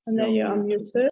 And then you're unmuted.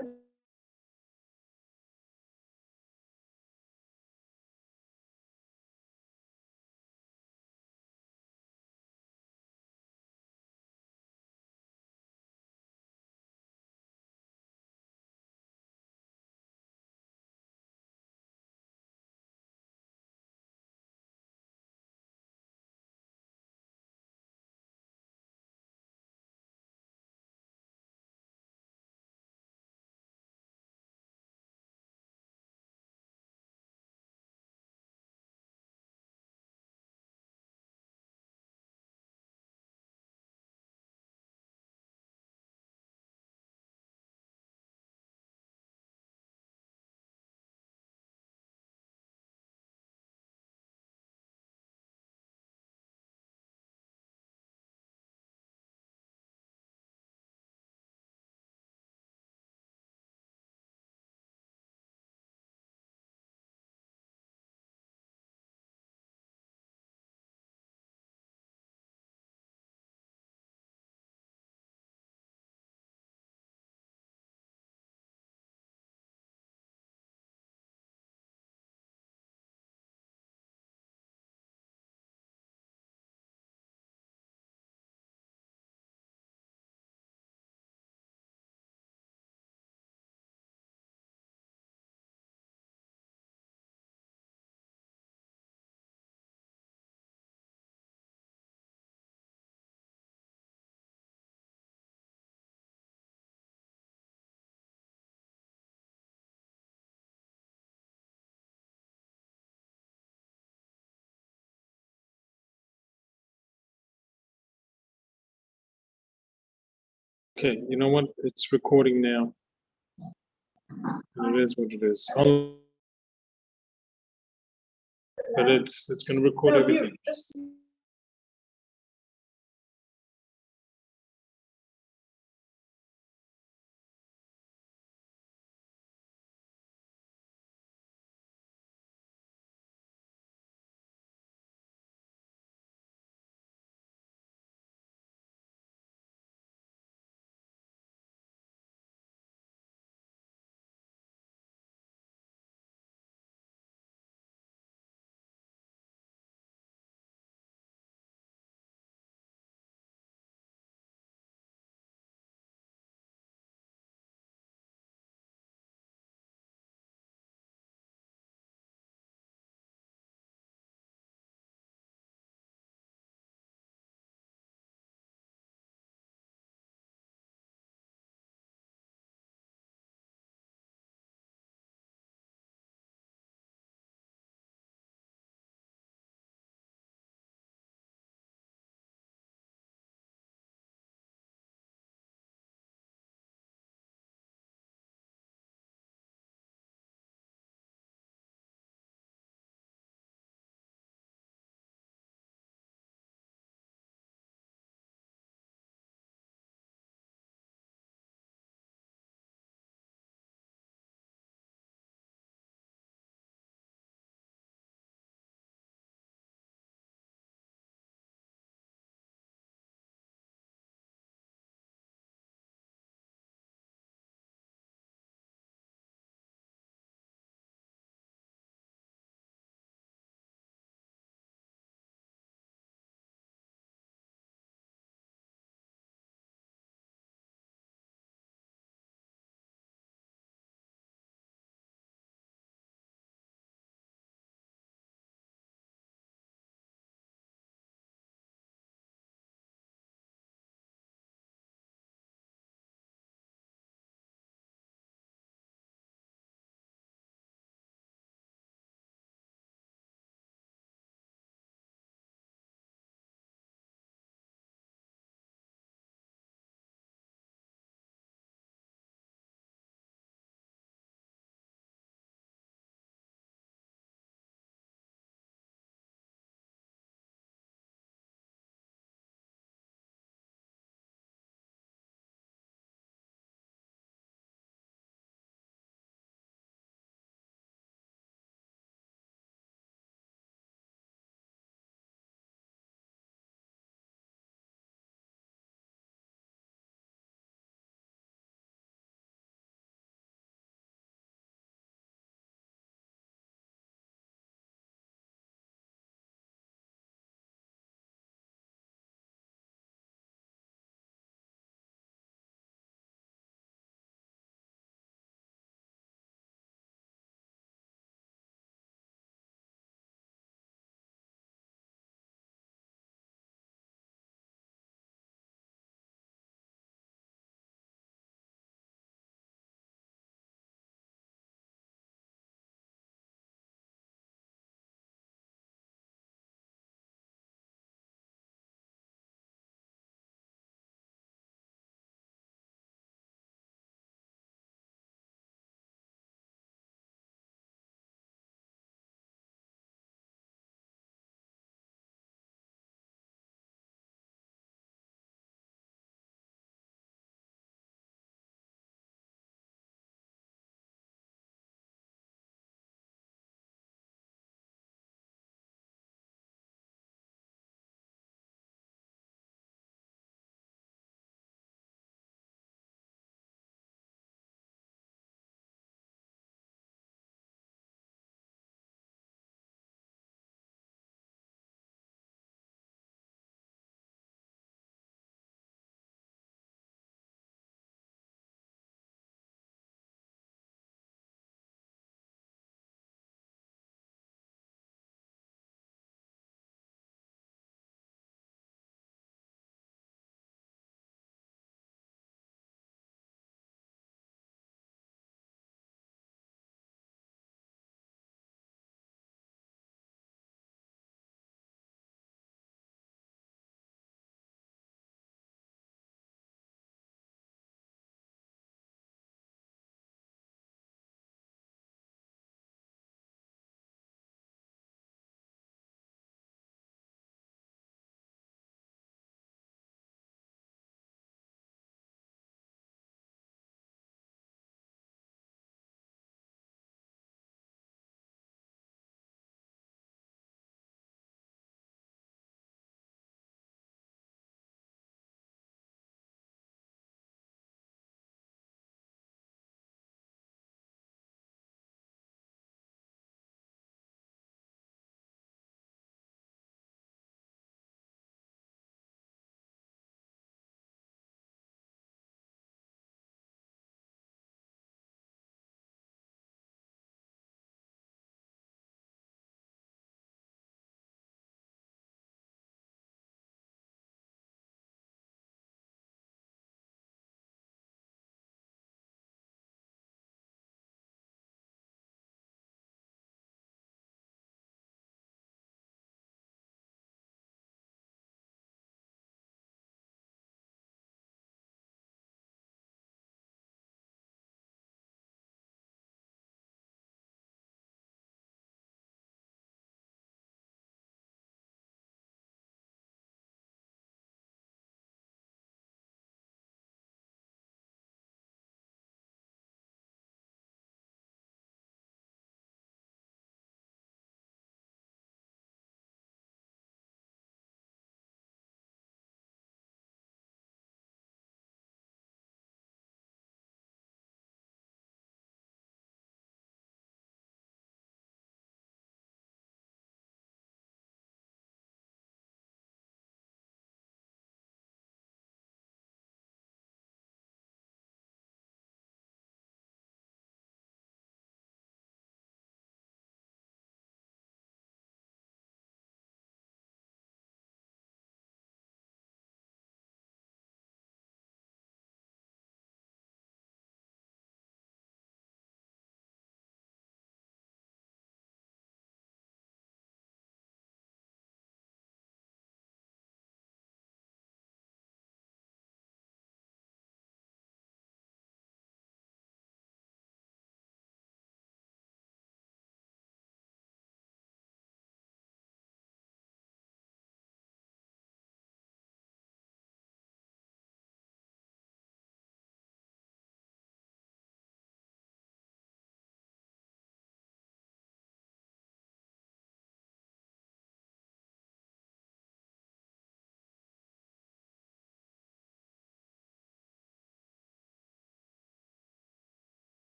Okay, you know what? It's recording now. It is what it is. But it's going to record everything.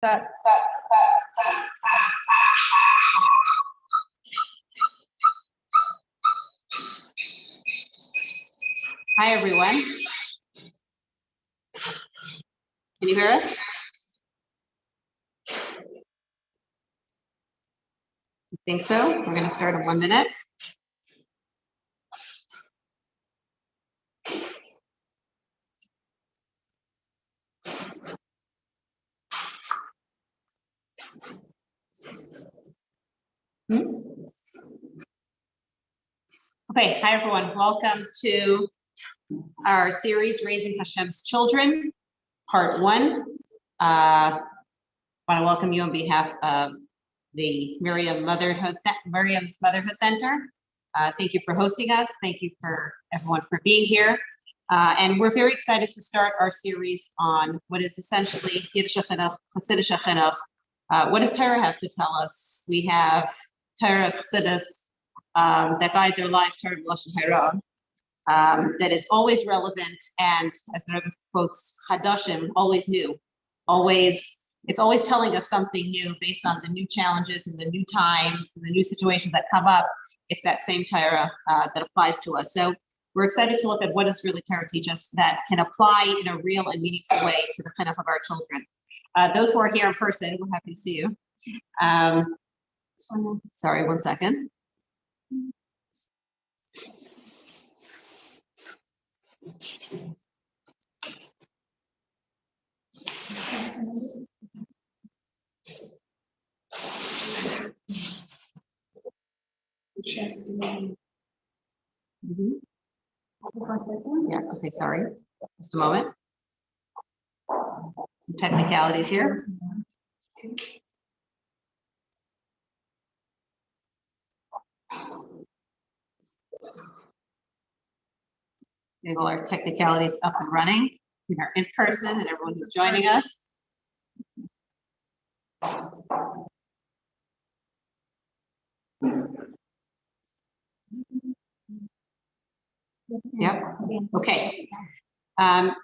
Hi, everyone. Can you hear us? I think so. We're going to start in 1 minute. Okay, hi everyone. Welcome to our series, Raising Hashem's Children, Part 1. I want to welcome you on behalf of the Miriam's Motherhood Center. Thank you for hosting us. Thank you for everyone for being here. And we're very excited to start our series on what is essentially Yiddish Chinuch, Hasidic Chinuch. What does Torah have to tell us? We have Torah Chassidus that guides our lives, Torah Lashon Hara, that is always relevant, and as the Rebbe quotes, Chadashim, always new, it's always telling us something new based on the new challenges and the new times and the new situations that come up. It's that same Torah that applies to us. So we're excited to look at what does really Torah teach us that can apply in a real and meaningful way to the chinuch of our children. Those who are here in person, we're happy to see you. Sorry, 1 second. Yeah, okay, sorry. Just a moment. Some technicalities here. We have all our technicalities up and running. We are in person and everyone who's joining us. Yep. Okay.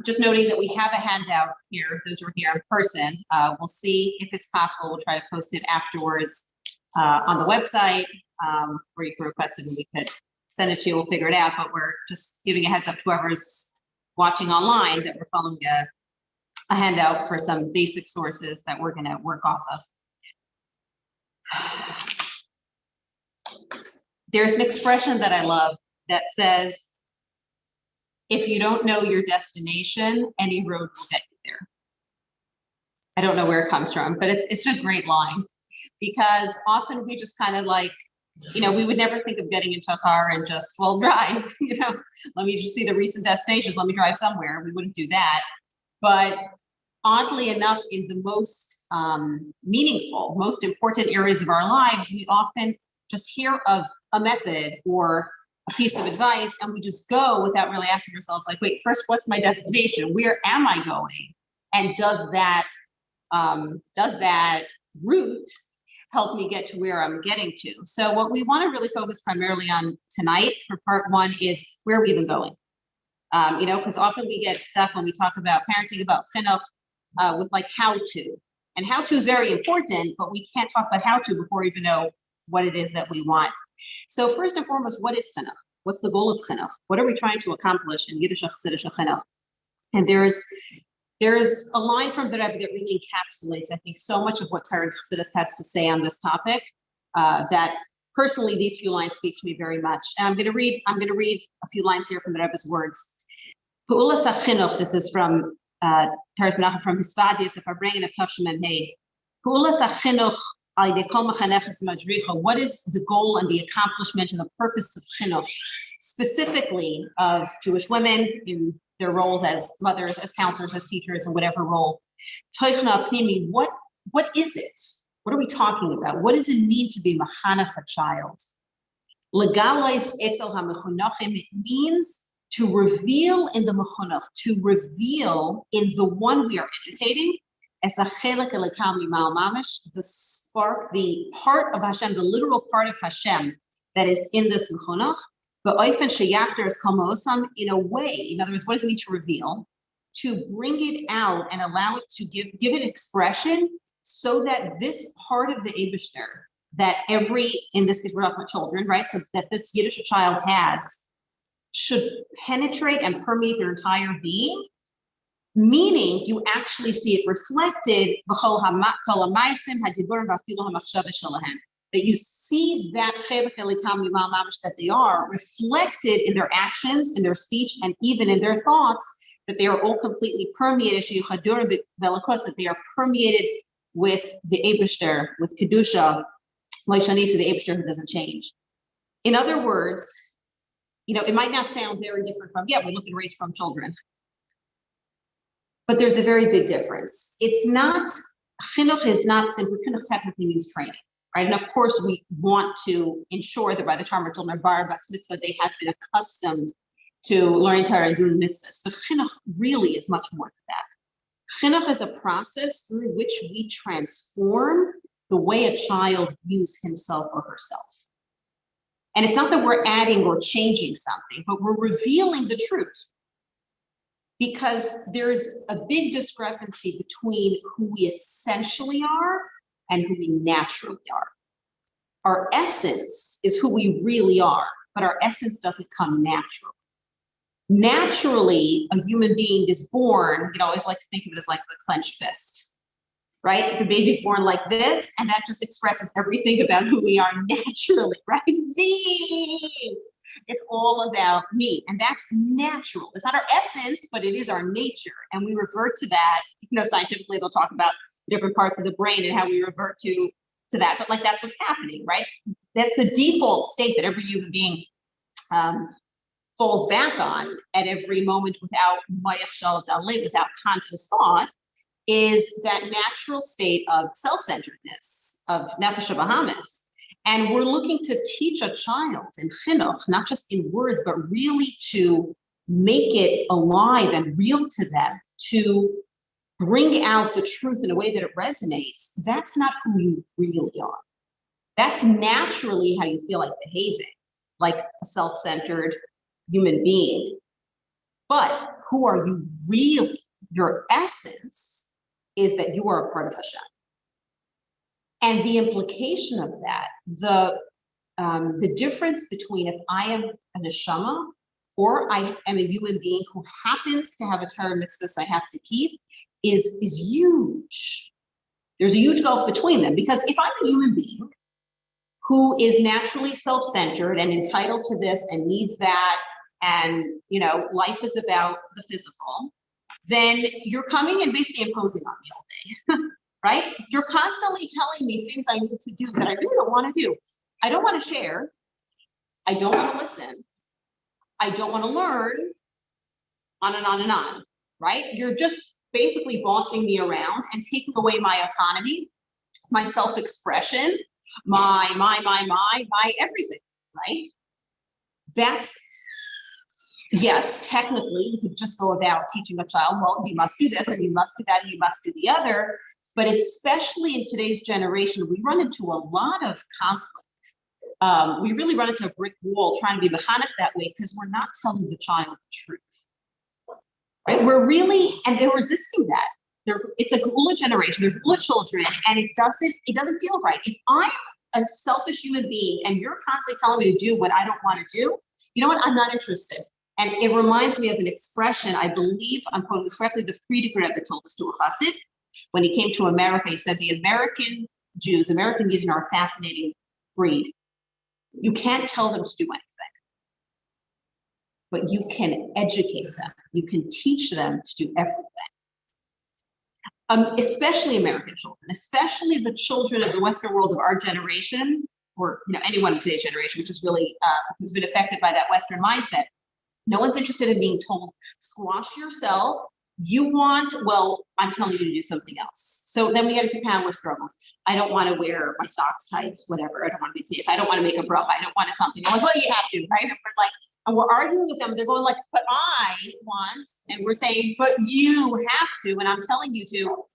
Just noting that we have a handout here. Those who are here in person, we'll see if it's possible. We'll try to post it afterwards on the website, where you can request it and we could send it to you. We'll figure it out. But we're just giving a heads up to whoever's watching online that we're following a handout for some basic sources that we're going to work off of. There's an expression that I love that says, if you don't know your destination, any road will get you there. I don't know where it comes from, but it's a great line, because often we just kind of like, we would never think of getting into a car and just, well, drive, let me just see the recent destinations, let me drive somewhere. We wouldn't do that. But oddly enough, in the most meaningful, most important areas of our lives, we often just hear of a method or a piece of advice, and we just go without really asking ourselves, like, wait, first, what's my destination? Where am I going? And does that route help me get to where I'm getting to? So what we want to really focus primarily on tonight for part 1 is where are we even going? Because often we get stuck when we talk about parenting, about chinuch, with like how to. And how to is very important, but we can't talk about how to before we even know what it is that we want. So first and foremost, what is chinuch? What's the goal of chinuch? What are we trying to accomplish in Yiddish Hasidic chinuch? And there's a line from the Rebbe that really encapsulates, I think, so much of what Torah Chassidus has to say on this topic. That personally, these few lines speak to me very much. And I'm going to read a few lines here from the Rebbe's words. Pu'ulas HaChinuch, this is from Teres Menachem from Hisvadius, if I bring in a Tavshim and Hey. Pu'ulas HaChinuch, what is the goal and the accomplishment and the purpose of chinuch, specifically of Jewish women in their roles as mothers, as counselors, as teachers, and whatever role? What is it? What are we talking about? What does it mean to be machanech a child? Legalais etzel hamechunachim, it means to reveal in the mechunach, to reveal in the one we are educating, as a chelek elekam limal mamish, the spark, the part of Hashem, the literal part of Hashem that is in this mechunach, but oifen sheyachter is kol ma'osam, in a way. In other words, what does it mean to reveal? To bring it out and allow it to give it expression so that this part of the Eibishter that in this case, we're talking about children, right? So that this Yiddish child has should penetrate and permeate their entire being, meaning you actually see it reflected that you see that that they are reflected in their actions, in their speech, and even in their thoughts, that they are all completely permeated, that they are permeated with the Eibishter, with Kedusha, like Chanie, the Eibishter who doesn't change. In other words, it might not sound very different from, we look at race from children. But there's a very big difference. It's not, chinuch is not simply, chinuch technically means training, right? And of course, we want to ensure that by the time our children are bar mitzvah, they have been accustomed to learning Torah and doing mitzvahs. But chinuch really is much more than that. Chinuch is a process through which we transform the way a child views himself or herself. And it's not that we're adding or changing something, but we're revealing the truth. Because there's a big discrepancy between who we essentially are and who we naturally are. Our essence is who we really are, but our essence doesn't come naturally. Naturally, a human being is born, I always like to think of it as like the clenched fist, right? The baby's born like this, and that just expresses everything about who we are naturally, right? Me! It's all about me, and that's natural. It's not our essence, but it is our nature, and we revert to that. Scientifically, they'll talk about different parts of the brain and how we revert to that. But that's what's happening, right? That's the default state that every human being falls back on at every moment without conscious thought. Is that natural state of self-centeredness, of nefesh habahamis. And we're looking to teach a child in chinuch, not just in words, but really to make it alive and real to them, to bring out the truth in a way that it resonates. That's not who you really are. That's naturally how you feel like behaving, like a self-centered human being. But who are you really? Your essence is that you are a part of Hashem. And the implication of that, the difference between if I am a neshama or I am a human being who happens to have a Torah mitzvah I have to keep, is huge. There's a huge gulf between them, because if I'm a human being who is naturally self-centered and entitled to this and needs that, and life is about the physical, then you're coming and basically imposing on me all day. Right? You're constantly telling me things I need to do that I really don't want to do. I don't want to share. I don't want to listen. I don't want to learn. On and on and on. Right? You're just basically bossing me around and taking away my autonomy, my self-expression, my everything. Right? That's, yes, technically, you could just go about teaching a child, well, you must do this and you must do that and you must do the other. But especially in today's generation, we run into a lot of conflict. We really run into a brick wall trying to be mechanic that way, because we're not telling the child the truth. Right? And they're resisting that. It's a geula generation. They're geula children, and it doesn't feel right. If I'm a selfish human being and you're constantly telling me to do what I don't want to do, you know what? I'm not interested. And it reminds me of an expression. I believe I'm quoting this correctly. The Frierdiker Rebbe told this to a chassid. When he came to America, he said, the American Jews are a fascinating breed. You can't tell them to do anything, but you can educate them. You can teach them to do everything. Especially American children, especially the children of the Western world of our generation, or anyone in today's generation, which is really who's been affected by that Western mindset. No one's interested in being told, squash yourself. I'm telling you to do something else. So then we get into power struggles. I don't want to wear my socks tights, whatever. I don't want to be serious. I don't want to make a bracha. I don't want to something. I'm like, well, you have to, right? And we're arguing with them, and they're going like, but I want, and we're saying, but you have to, and I'm telling you to.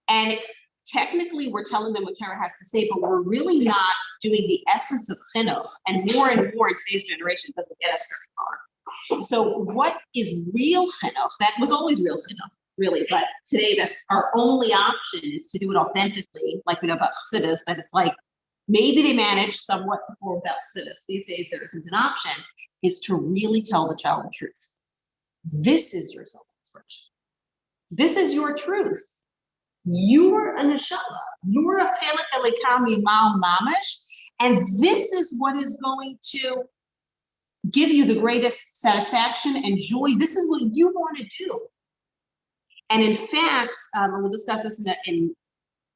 And technically, we're telling them what Torah has to say, but we're really not doing the essence of chinuch. And more in today's generation doesn't get us very far. So what is real chinuch? That was always real chinuch. really, but today that's our only option is to do it authentically, like we know about Chassidus, that it's like, maybe they manage somewhat before without Chassidus. These days there isn't an option, is to really tell the child the truth. This is your self-expression. This is your truth. You're a neshama. You're a chelik elikam imal mamash, and this is what is going to give you the greatest satisfaction and joy. This is what you want to do. And in fact, we'll discuss this in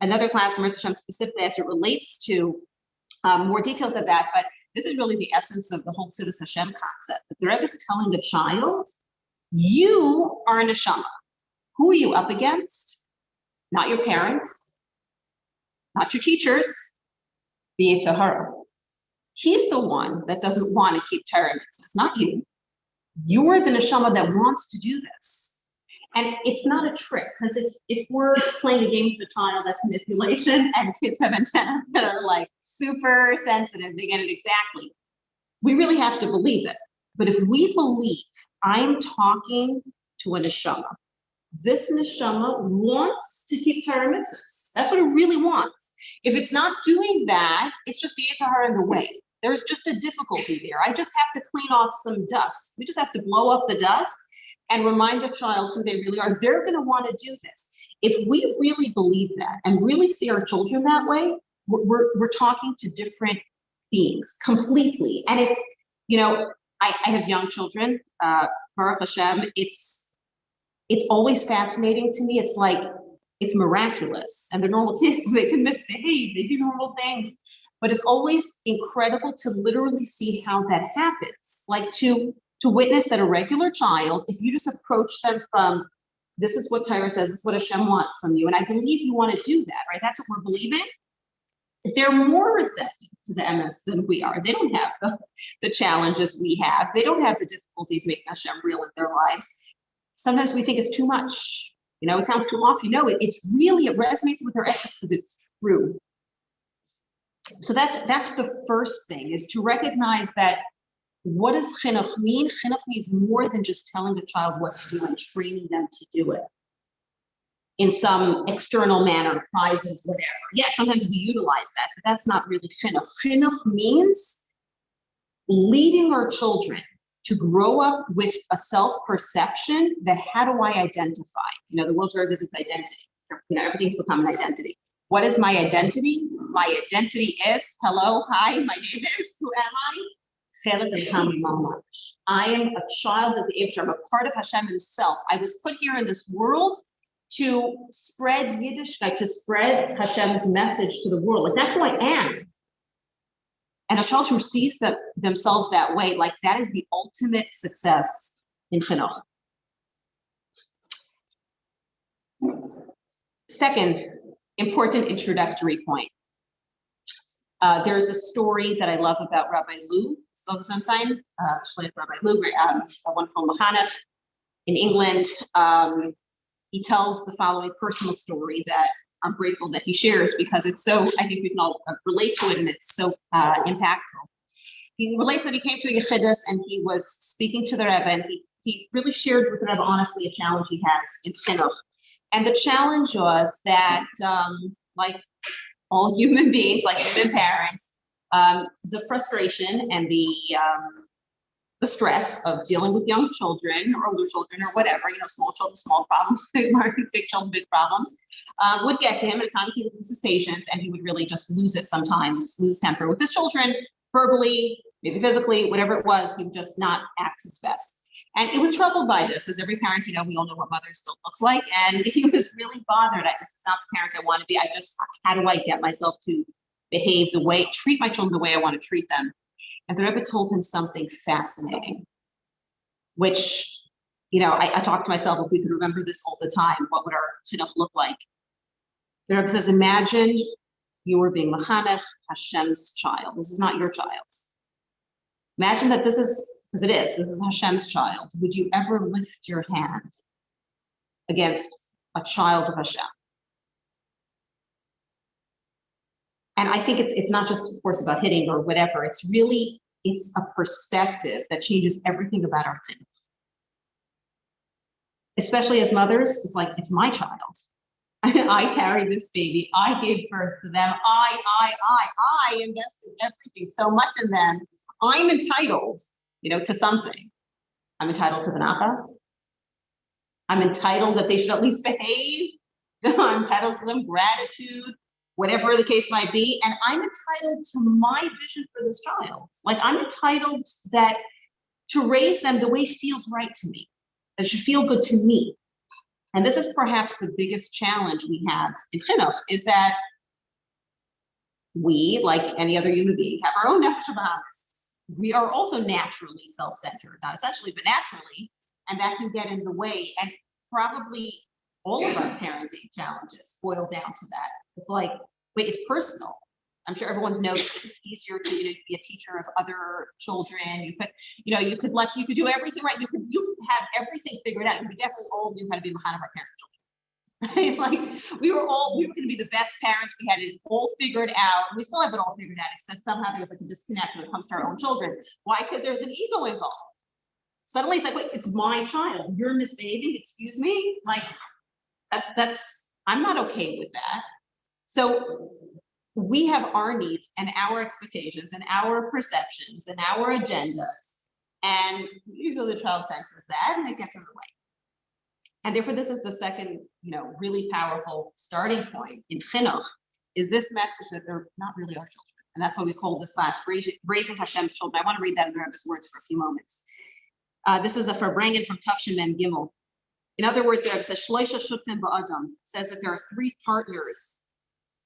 another class, Hashem, specifically as it relates to more details of that. But this is really the essence of the whole Tzidus Hashem concept. That the Rebbe is telling the child, you are a neshama. Who are you up against? Not your parents, not your teachers, the Yetzer Hara. He's the one that doesn't want to keep Torah mitzvahs, not you. You're the neshama that wants to do this. And it's not a trick, because if we're playing a game with a child, that's manipulation, and kids have antennas that are like super sensitive, they get it exactly. We really have to believe it. But if we believe I'm talking to a neshama, this neshama wants to keep Torah mitzvahs. That's what it really wants. If it's not doing that, it's just the Yetzer Hara in the way. There's just a difficulty there. I just have to clean off some dust. We just have to blow off the dust and remind the child who they really are. They're going to want to do this. If we really believe that and really see our children that way, we're talking to different beings completely. And it's, I have young children, Baruch Hashem, it's always fascinating to me. It's like, it's miraculous. And they're normal kids, they can misbehave, they do normal things. But it's always incredible to literally see how that happens. Like to witness that a regular child, if you just approach them from, this is what Torah says, this is what Hashem wants from you, and I believe you want to do that, right? That's what we're believing. If they're more receptive to the MS than we are, they don't have the challenges we have. They don't have the difficulties making Hashem real in their lives. Sometimes we think it's too much. It sounds too off. It resonates with their ethics because it's true. So that's the first thing, is to recognize that what does chinuch mean? Chinuch means more than just telling a child what to do and training them to do it in some external manner, prizes, whatever. Yeah, sometimes we utilize that, but that's not really chinuch. Chinuch means leading our children to grow up with a self-perception that, how do I identify? The world's very busy with identity. Everything's become an identity. What is my identity? My identity is, hello, hi, my name is, who am I? I am a child of the Abishar. I'm a part of Hashem himself. I was put here in this world to spread Yiddishkeit, to spread Hashem's message to the world. Like, that's who I am. And a child who sees themselves that way, like, that is the ultimate success in chinuch. Second important introductory point. There's a story that I love about Rabbi Lou Sonnenschein, Rabbi Lou, a wonderful Mechanech in England. He tells the following personal story that I'm grateful that he shares, because it's so, I think we can all relate to it, and it's so impactful. He relates that he came to a Yechidus and he was speaking to the Rebbe, and he really shared with the Rebbe honestly a challenge he has in chinuch. And the challenge was that, like all human beings, like human parents, the frustration and the stress of dealing with young children or older children or whatever, small children, small problems, big children, big problems, would get to him, and at times he would lose his patience, and he would really just lose it sometimes, lose his temper with his children, verbally, maybe physically, whatever it was, he would just not act his best. And he was troubled by this. As every parent, we all know what mother still looks like. And he was really bothered. This is not the parent I want to be. How do I get myself to behave treat my children the way I want to treat them? And the Rebbe told him something fascinating, which, I talk to myself, if we could remember this all the time, what would our chinuch look like? The Rebbe says, imagine you were being Mechanech, Hashem's child. This is not your child. Imagine that this is Hashem's child. Would you ever lift your hand against a child of Hashem? And I think it's not just, of course, about hitting or whatever. It's a perspective that changes everything about our chinuch. especially as mothers, it's like, it's my child. I carry this baby. I gave birth to them. I invested everything, so much in them. I'm entitled, to something. I'm entitled to the nachas. I'm entitled that they should at least behave. I'm entitled to some gratitude, whatever the case might be. And I'm entitled to my vision for this child. Like, I'm entitled to raise them the way it feels right to me. That it should feel good to me. And this is perhaps the biggest challenge we have in chinuch, is that we, like any other human being, have our own nefesh habahamis. We are also naturally self-centered, not essentially, but naturally, and that can get in the way. And probably all of our parenting challenges boil down to that. It's like, wait, it's personal. I'm sure everyone's noticed it's easier to be a teacher of other children. You could do everything right. You could have everything figured out. We definitely all knew how to be behind of our parents' children. Right? Like we were going to be the best parents. We had it all figured out. We still have it all figured out, except somehow there's like a disconnect when it comes to our own children. Why? Because there's an ego involved. Suddenly it's like, wait, it's my child. You're misbehaving. Excuse me. Like that's I'm not okay with that. So we have our needs and our expectations and our perceptions and our agendas. And usually the child senses that and it gets in the way. And therefore, this is the second, really powerful starting point in chinuch, is this message that they're not really our children. And that's what we call this class, Raising Hashem's Children. I want to read that in the Rebbe's words for a few moments. This is a Farbrengen from Tafshin Mem Gimel. In other words, the Rebbe says, Shloisha Shutim Ba'adam, says that there are three partners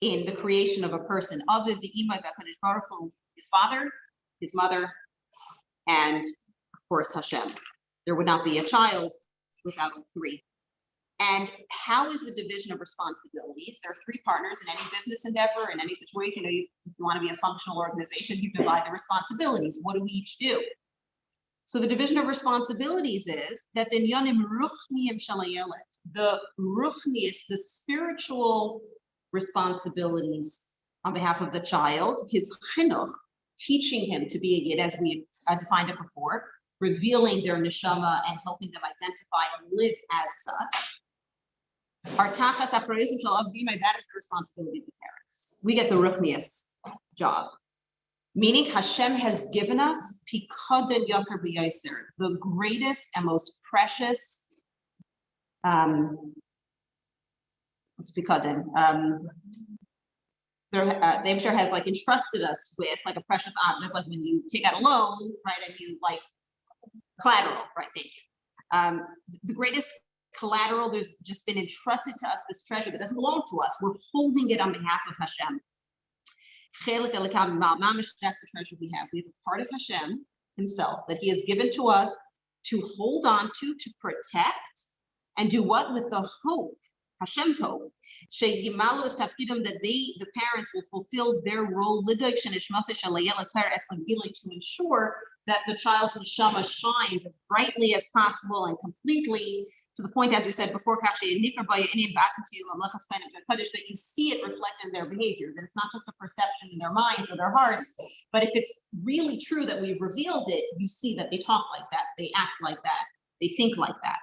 in the creation of a person, other the Imai B'Hakadosh Baruch Hu, his father, his mother, and of course Hashem. There would not be a child without all three. And how is the division of responsibilities? There are three partners in any business endeavor, in any situation. If you want to be a functional organization, you divide the responsibilities. What do we each do? So the division of responsibilities is that the Nyanim Ruchniim Shalayelet, the Ruchnius, the spiritual responsibilities on behalf of the child, his chinuch, teaching him to be a yid, as we defined it before, revealing their neshama and helping them identify and live as such. Our tachas aprayusim shel avimai, that is the responsibility of the parents. We get the ruchnius job, meaning Hashem has given us pikaden yakar b'yoser, the greatest and most precious. What's pikaden? The Abishar has like entrusted us with like a precious object, like when you take out a loan, right, and you like collateral, right? Thank you. The greatest collateral, there's just been entrusted to us this treasure that doesn't belong to us. We're holding it on behalf of Hashem. That's the treasure we have. We have a part of Hashem himself that he has given to us to hold on to protect, and do what? With the hope, Hashem's hope, that the parents will fulfill their role to ensure that the child's neshama shines as brightly as possible and completely, to the point, as we said before, that you see it reflected in their behavior, that it's not just a perception in their minds or their hearts, but if it's really true that we've revealed it, you see that they talk like that, they act like that, they think like that.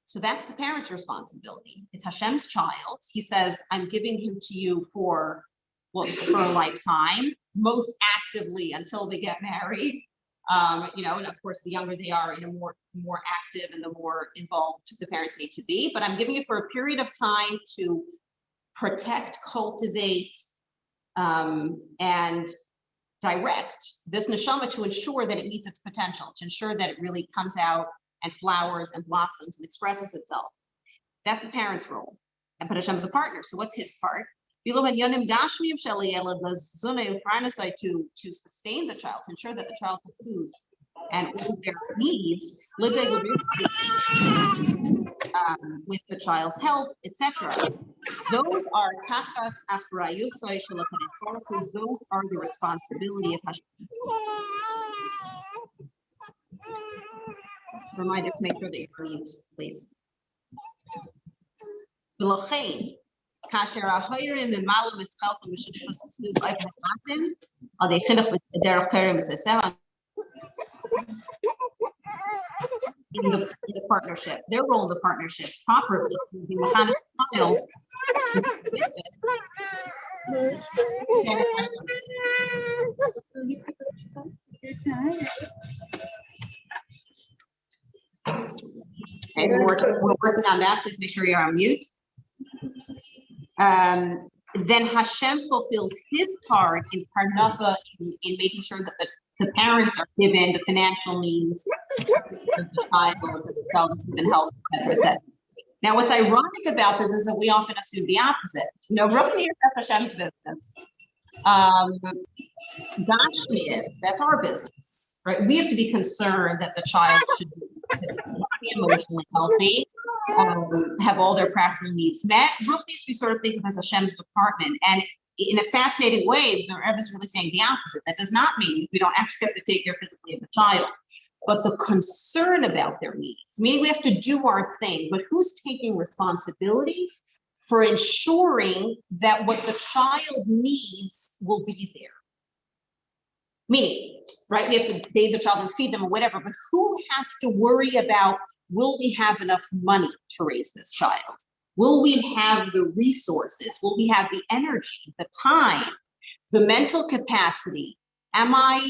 So that's the parent's responsibility. It's Hashem's child. He says, I'm giving him to you for a lifetime, most actively until they get married. And of course, the younger they are, more active and the more involved the parents need to be. But I'm giving it for a period of time to protect, cultivate, and direct this neshama to ensure that it meets its potential, to ensure that it really comes out and flowers and blossoms and expresses itself. That's the parent's role. And but Hashem's a partner. So what's his part? To sustain the child, to ensure that the child has food and all their needs, with the child's health, etc. Those are tachas achrayusai shel HaKadosh Baruch Hu. Those are the responsibility of Hashem. Reminder to make sure that you read, please. כאשר ההורים ממלא משכלתם ושותפות באופן חתם, על ידי חינוך בדרך תורה מצוות, in the partnership, their role in the partnership properly. The Mechanic child. Okay, we're working on that. Please make sure you're on mute. Then Hashem fulfills his part in Parnasa, in making sure that the parents are given the financial means of the child is given help, etc. Now, what's ironic about this is that we often assume the opposite. You know, Ruchni is Hashem's business. Gashmias, that's our business, right? We have to be concerned that the child should be emotionally healthy, have all their practical needs met. Ruchnis, we sort of think of as Hashem's department. And in a fascinating way, the Rebbe is really saying the opposite. That does not mean we don't actually have to take care physically of the child, but the concern about their needs. Meaning we have to do our thing, but who's taking responsibility for ensuring that what the child needs will be there? Meaning, right, we have to bathe the child and feed them or whatever, but who has to worry about, will we have enough money to raise this child? Will we have the resources? Will we have the energy, the time, the mental capacity? Am I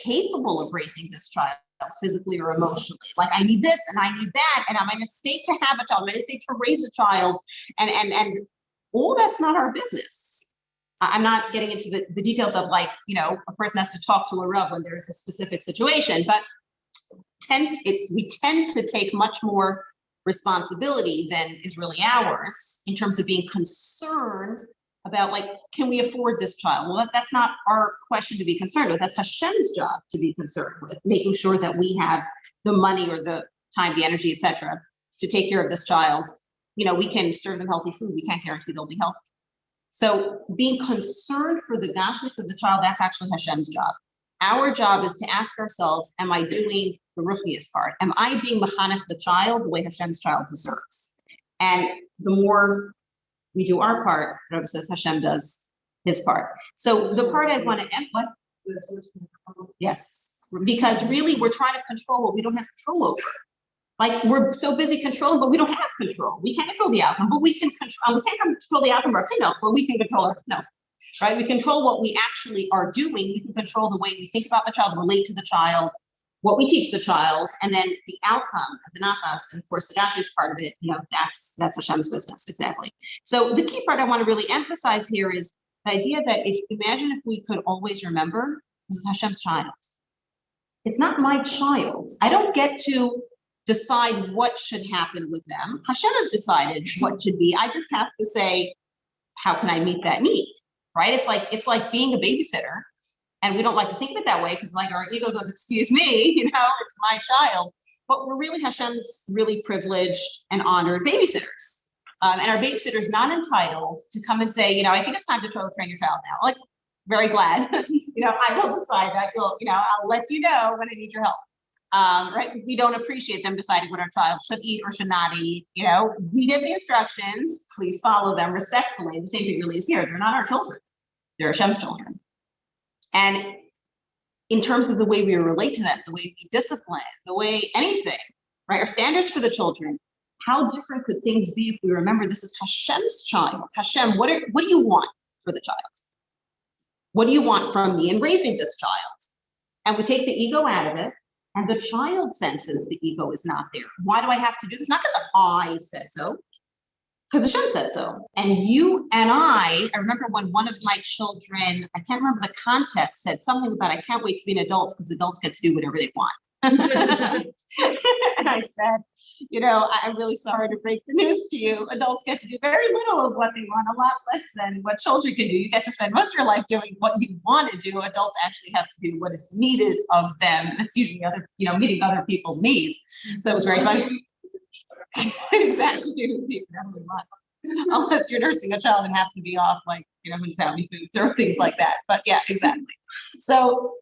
capable of raising this child physically or emotionally? Like, I need this and I need that, and am I in a state to have a child? Am I in a state to raise a child? And all that's not our business. I'm not getting into the details of, like, a person has to talk to a Rav when there's a specific situation, but we tend to take much more responsibility than is really ours in terms of being concerned about, like, can we afford this child? Well, that's not our question to be concerned with. That's Hashem's job to be concerned with, making sure that we have the money or the time, the energy, etc., to take care of this child. We can serve them healthy food. We can't guarantee they'll be healthy. So being concerned for the gashmis of the child, that's actually Hashem's job. Our job is to ask ourselves, am I doing the ruchnius part? Am I being mechanech the child the way Hashem's child deserves? And the more we do our part, Rebbe says Hashem does his part. So the part I want to end with, yes, because really we're trying to control what we don't have control over. Like, we're so busy controlling, but we don't have control. We can't control the outcome, but we can control. We can't control the outcome of our no, but we can control our no, right? We control what we actually are doing. We can control the way we think about the child, relate to the child, what we teach the child, and then the outcome of the nachas, and of course the gashmis part of it. That's Hashem's business, exactly. So the key part I want to really emphasize here is the idea that imagine if we could always remember, this is Hashem's child. It's not my child. I don't get to decide what should happen with them. Hashem has decided what should be. I just have to say, how can I meet that need, right? It's like being a babysitter, and we don't like to think of it that way because, like, our ego goes, excuse me, it's my child. But we're really Hashem's really privileged and honored babysitters. And our babysitter is not entitled to come and say, I think it's time to toilet train your child now. Like, very glad, I will decide that. I'll let you know when I need your help. Right? We don't appreciate them deciding what our child should eat or should not eat. We give the instructions, please follow them respectfully. The same thing really is here. They're not our children. They're Hashem's children. And in terms of the way we relate to them, the way we discipline, the way anything, right? Our standards for the children, how different could things be if we remember this is Hashem's child? Hashem, what do you want for the child? What do you want from me in raising this child? And we take the ego out of it. And the child senses the ego is not there. Why do I have to do this? Not because I said so, because Hashem said so. And you and I remember when one of my children, I can't remember the context, said something about, I can't wait to be an adult because adults get to do whatever they want. And I said, I'm really sorry to break the news to you. Adults get to do very little of what they want, a lot less than what children can do. You get to spend most of your life doing what you want to do. Adults actually have to do what is needed of them. And it's usually meeting other people's needs. So it was very funny. Exactly. Unless you're nursing a child and have to be off, like, who's having foods or things like that. But yeah, exactly. So,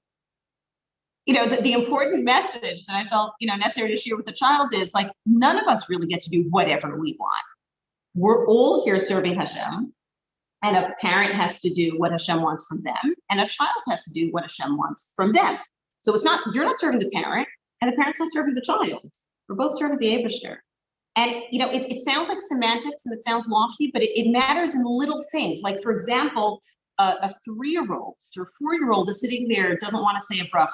the important message that I felt, necessary to share with the child is, like, none of us really get to do whatever we want. We're all here serving Hashem, and a parent has to do what Hashem wants from them, and a child has to do what Hashem wants from them. So it's not, you're not serving the parent, and the parent's not serving the child. We're both serving the Eibishter. And it sounds like semantics and it sounds lofty, but it matters in little things. Like, for example, a 3-year-old or 4-year-old is sitting there, doesn't want to say a bracha,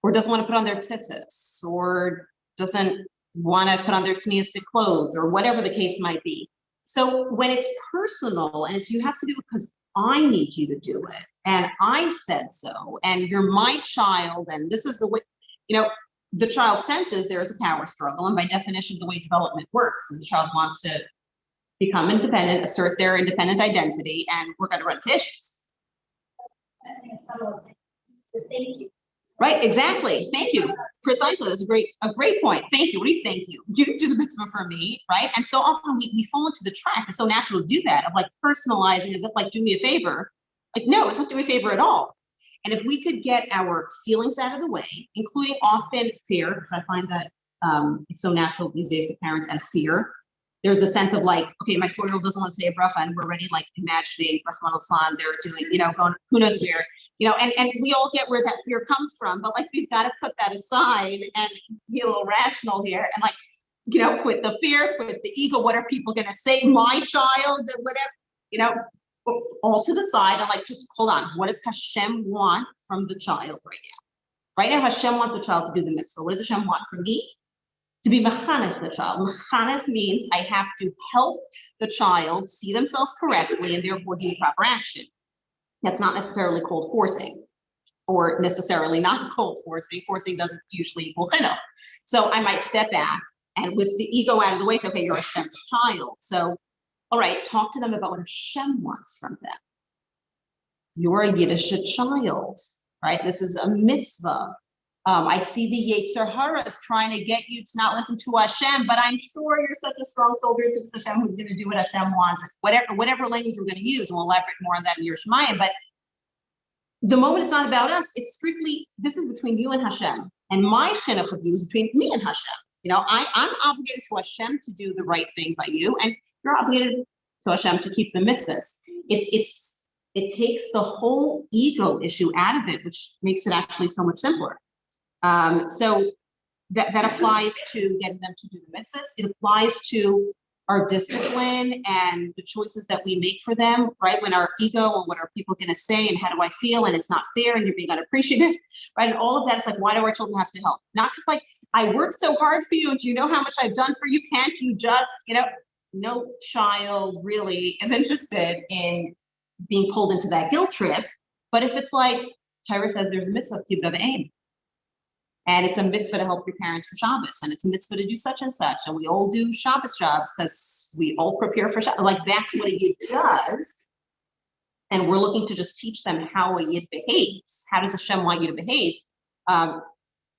or doesn't want to put on their tzitzis, or doesn't want to put on their tzniustic clothes, or whatever the case might be. So when it's personal and it's you have to do it because I need you to do it, and I said so, and you're my child, and this is the way, the child senses there is a power struggle, and by definition, the way development works is the child wants to become independent, assert their independent identity, and we're going to run to issues. Thank you. Right, exactly. Thank you. Precisely. That's a great point. Thank you. What do you thank you? You do the mitzvah for me, right? And so often we fall into the trap. It's so natural to do that, of like personalizing as if like do me a favor. Like, no, it's not doing a favor at all. And if we could get our feelings out of the way, including often fear, because I find that it's so natural these days to parent and fear. There's a sense of like, okay, my 4-year-old doesn't want to say a bracha, and we're already like imagining Rahman al-Islam, they're doing, going who knows where, and we all get where that fear comes from, but like we've got to put that aside and be a little rational here and like, quit the fear, quit the ego. What are people going to say? My child, whatever, all to the side and like, just hold on. What does Hashem want from the child right now? Right now, Hashem wants the child to do the mitzvah. What does Hashem want from me? To be mechanech the child. Mechanech means I have to help the child see themselves correctly and therefore do the proper action. That's not necessarily called forcing, or necessarily not called forcing. Forcing doesn't usually equal chinuch. So I might step back and with the ego out of the way say, okay, you're Hashem's child. So, all right, talk to them about what Hashem wants from them. You're a Yiddish child, right? This is a mitzvah. I see the Yetzer Hara is trying to get you to not listen to Hashem, but I'm sure you're such a strong soldier. It's Hashem who's going to do what Hashem wants. Whatever language we're going to use, and we'll elaborate more on that in Yerushalayim. But the moment it's not about us, it's strictly, this is between you and Hashem. And my chinuch of you is between me and Hashem. I'm obligated to Hashem to do the right thing by you, and you're obligated to Hashem to keep the mitzvahs. It takes the whole ego issue out of it, which makes it actually so much simpler. So that applies to getting them to do the mitzvahs. It applies to our discipline and the choices that we make for them, right? When our ego and what are people going to say and how do I feel and it's not fair and you're being unappreciative, right? And all of that, it's like, why do our children have to help? Not just like, I worked so hard for you and do you know how much I've done for you? Can't you just, no child really is interested in being pulled into that guilt trip. But if it's like, Tyra says there's a mitzvah of kibbutz aim. And it's a mitzvah to help your parents for Shabbos, and it's a mitzvah to do such and such. And we all do Shabbos jobs because we all prepare for Shabbos. Like that's what a Yid does. And we're looking to just teach them how a Yid behaves. How does Hashem want you to behave?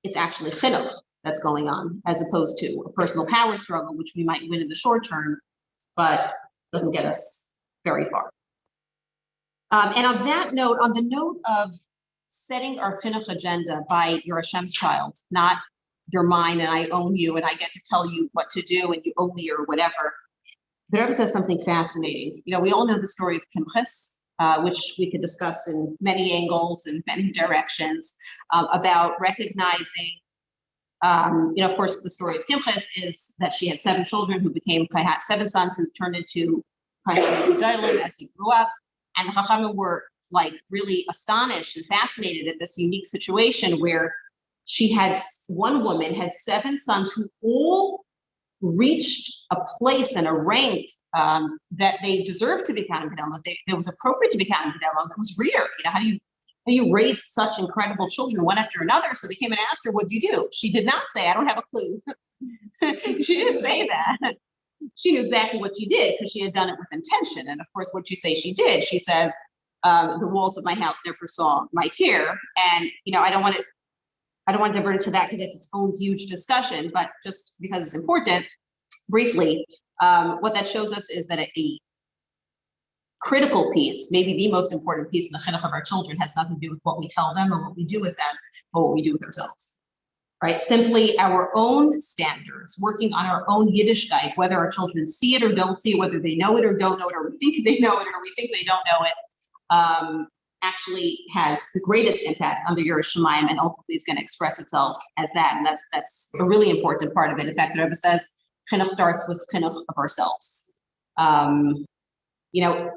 It's actually chinuch that's going on, as opposed to a personal power struggle, which we might win in the short term, but doesn't get us very far. And on that note, on the note of setting our chinuch agenda by your Hashem's child, not you're mine and I own you and I get to tell you what to do and you own me or whatever. The Rebbe says something fascinating. We all know the story of Kimchas, which we could discuss in many angles and many directions, about recognizing, of course, the story of Kimchas is that she had 7 children who became 7 sons who turned into Kohanim as he grew up, and the Chachamim were like really astonished and fascinated at this unique situation where one woman had 7 sons who all reached a place and a rank that they deserved to be Kohanim Gadol, that it was appropriate to be Kohanim Gadol. That was rare. How do you raise such incredible children one after another? So they came and asked her, what do you do? She did not say, I don't have a clue. She didn't say that. She knew exactly what she did because she had done it with intention. And of course, what you say she did, she says, the walls of my house never saw my hair. And, I don't want to divert into that because it's its own huge discussion, but just because it's important, briefly, what that shows us is that a critical piece, maybe the most important piece in the chinuch of our children, has nothing to do with what we tell them or what we do with them, but what we do with ourselves, right? Simply our own standards, working on our own Yiddishkeit, whether our children see it or don't see it, whether they know it or don't know it, or we think they know it or we think they don't know it. actually has the greatest impact on the Yerushalayim and ultimately is going to express itself as that. And that's a really important part of it. In fact, the Rebbe says, chinuch starts with chinuch of ourselves.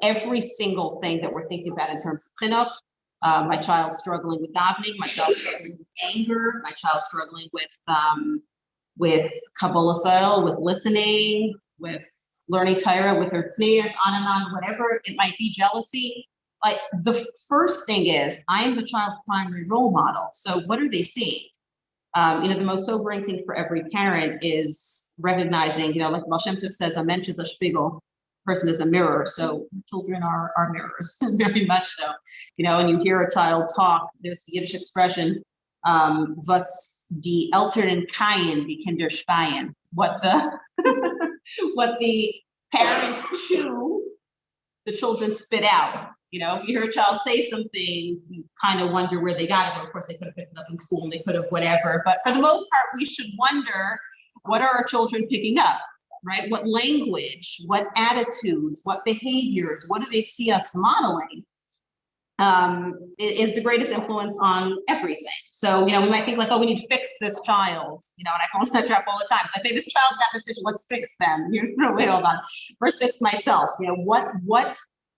Every single thing that we're thinking about in terms of chinuch, my child's struggling with davening, my child's struggling with anger, my child's struggling with Kabbalah soil, with listening, with learning Torah, with their tznius, on and on, whatever it might be, jealousy. Like the first thing is, I am the child's primary role model. So what are they seeing? The most sobering thing for every parent is recognizing, like Baal Shem Tov says, a mensch is a spiegel, person is a mirror. So children are mirrors, very much so. And you hear a child talk, there's the Yiddish expression, was die Eltern kaien, die Kinder speien. What the parents chew, the children spit out. If you hear a child say something, you kind of wonder where they got it. But of course, they could have picked it up in school and they could have whatever. But for the most part, we should wonder, what are our children picking up, right? What language, what attitudes, what behaviors, what do they see us modeling? Is the greatest influence on everything. So, we might think like, oh, we need to fix this child, and I fall into that trap all the time. So I say, this child's got this issue, let's fix them. Wait, hold on. First fix myself. What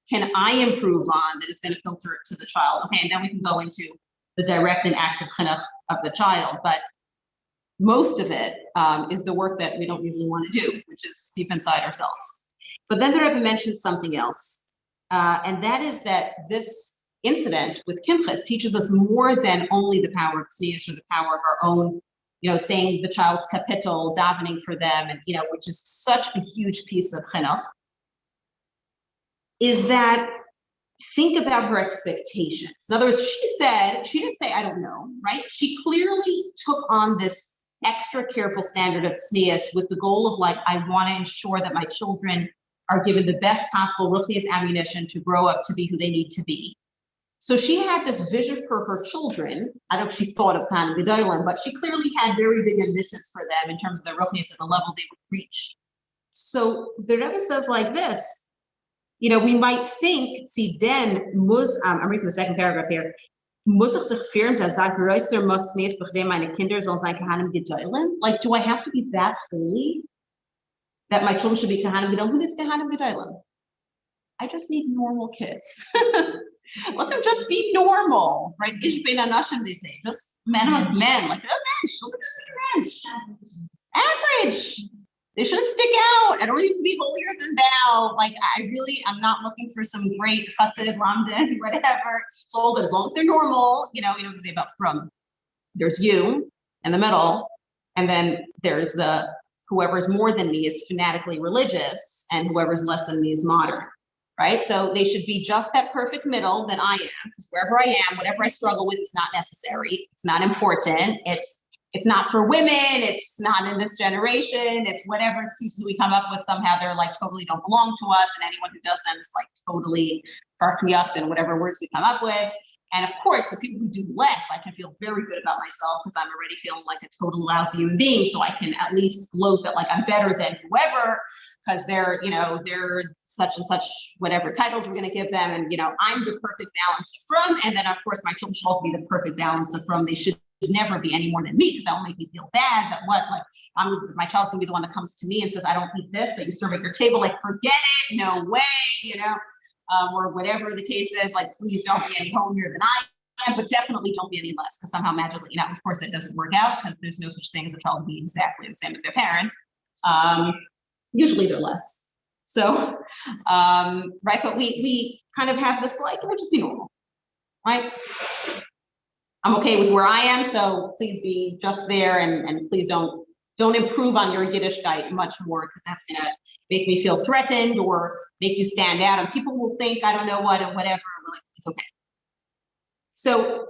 can I improve on that is going to filter it to the child? Okay, and then we can go into the direct and active chinuch of the child. But most of it is the work that we don't usually want to do, which is deep inside ourselves. But then the Rebbe mentioned something else, and that is that this incident with Kimches teaches us more than only the power of tznius or the power of our own, saying the child's kapitel, davening for them, and which is such a huge piece of chinuch. Is that think about her expectations. In other words, she didn't say, I don't know, right? She clearly took on this extra careful standard of tznius with the goal of I want to ensure that my children are given the best possible ruchnius ammunition to grow up to be who they need to be. So she had this vision for her children. I don't know if she thought of Kahanim Gedolim, but she clearly had very big ambitions for them in terms of their ruchnius at the level they would reach. So the Rebbe says like this, we might think, see, then, I'm reading the second paragraph here. Like, do I have to be that holy that my children should be Kahanim Gedolim? Who needs Kahanim Gedolim? I just need normal kids. Let them just be normal, right? Ish bein anashim, they say, just men amongst men, like a mensch. Let them just be mensch. Average. They shouldn't stick out. I don't need to be holier than thou. I'm not looking for some great chassid, lamdan, whatever. It's all good as long as they're normal. You know what to say about from. There's you in the middle, and then there's whoever's more than me is fanatically religious, and whoever's less than me is modern, right? So they should be just that perfect middle that I am, because wherever I am, whatever I struggle with, it's not necessary. It's not important. It's not for women, it's not in this generation, it's whatever excuses we come up with, somehow they're totally don't belong to us, and anyone who does them is totally farkiyukt and whatever words we come up with. And of course, the people who do less, I can feel very good about myself because I'm already feeling like a total lousy human being, so I can at least gloat that I'm better than whoever, because they're such and such whatever titles we're going to give them, and I'm the perfect balance of from, and then of course my children should also be the perfect balance of from. They should never be any more than me, because that will make me feel bad. But my child's gonna be the one that comes to me and says, I don't eat this that you serve at your table. Forget it, no way, or whatever the case is. Please don't be any holier than I am, but definitely don't be any less, because somehow magically, of course that doesn't work out, because there's no such thing as a child being exactly the same as their parents. Usually they're less. So, right, but we kind of have this just be normal, right? I'm okay with where I am, so please be just there, and please don't improve on your Yiddishkeit much more, because that's gonna make me feel threatened or make you stand out, and people will think I don't know what and whatever. It's okay. So,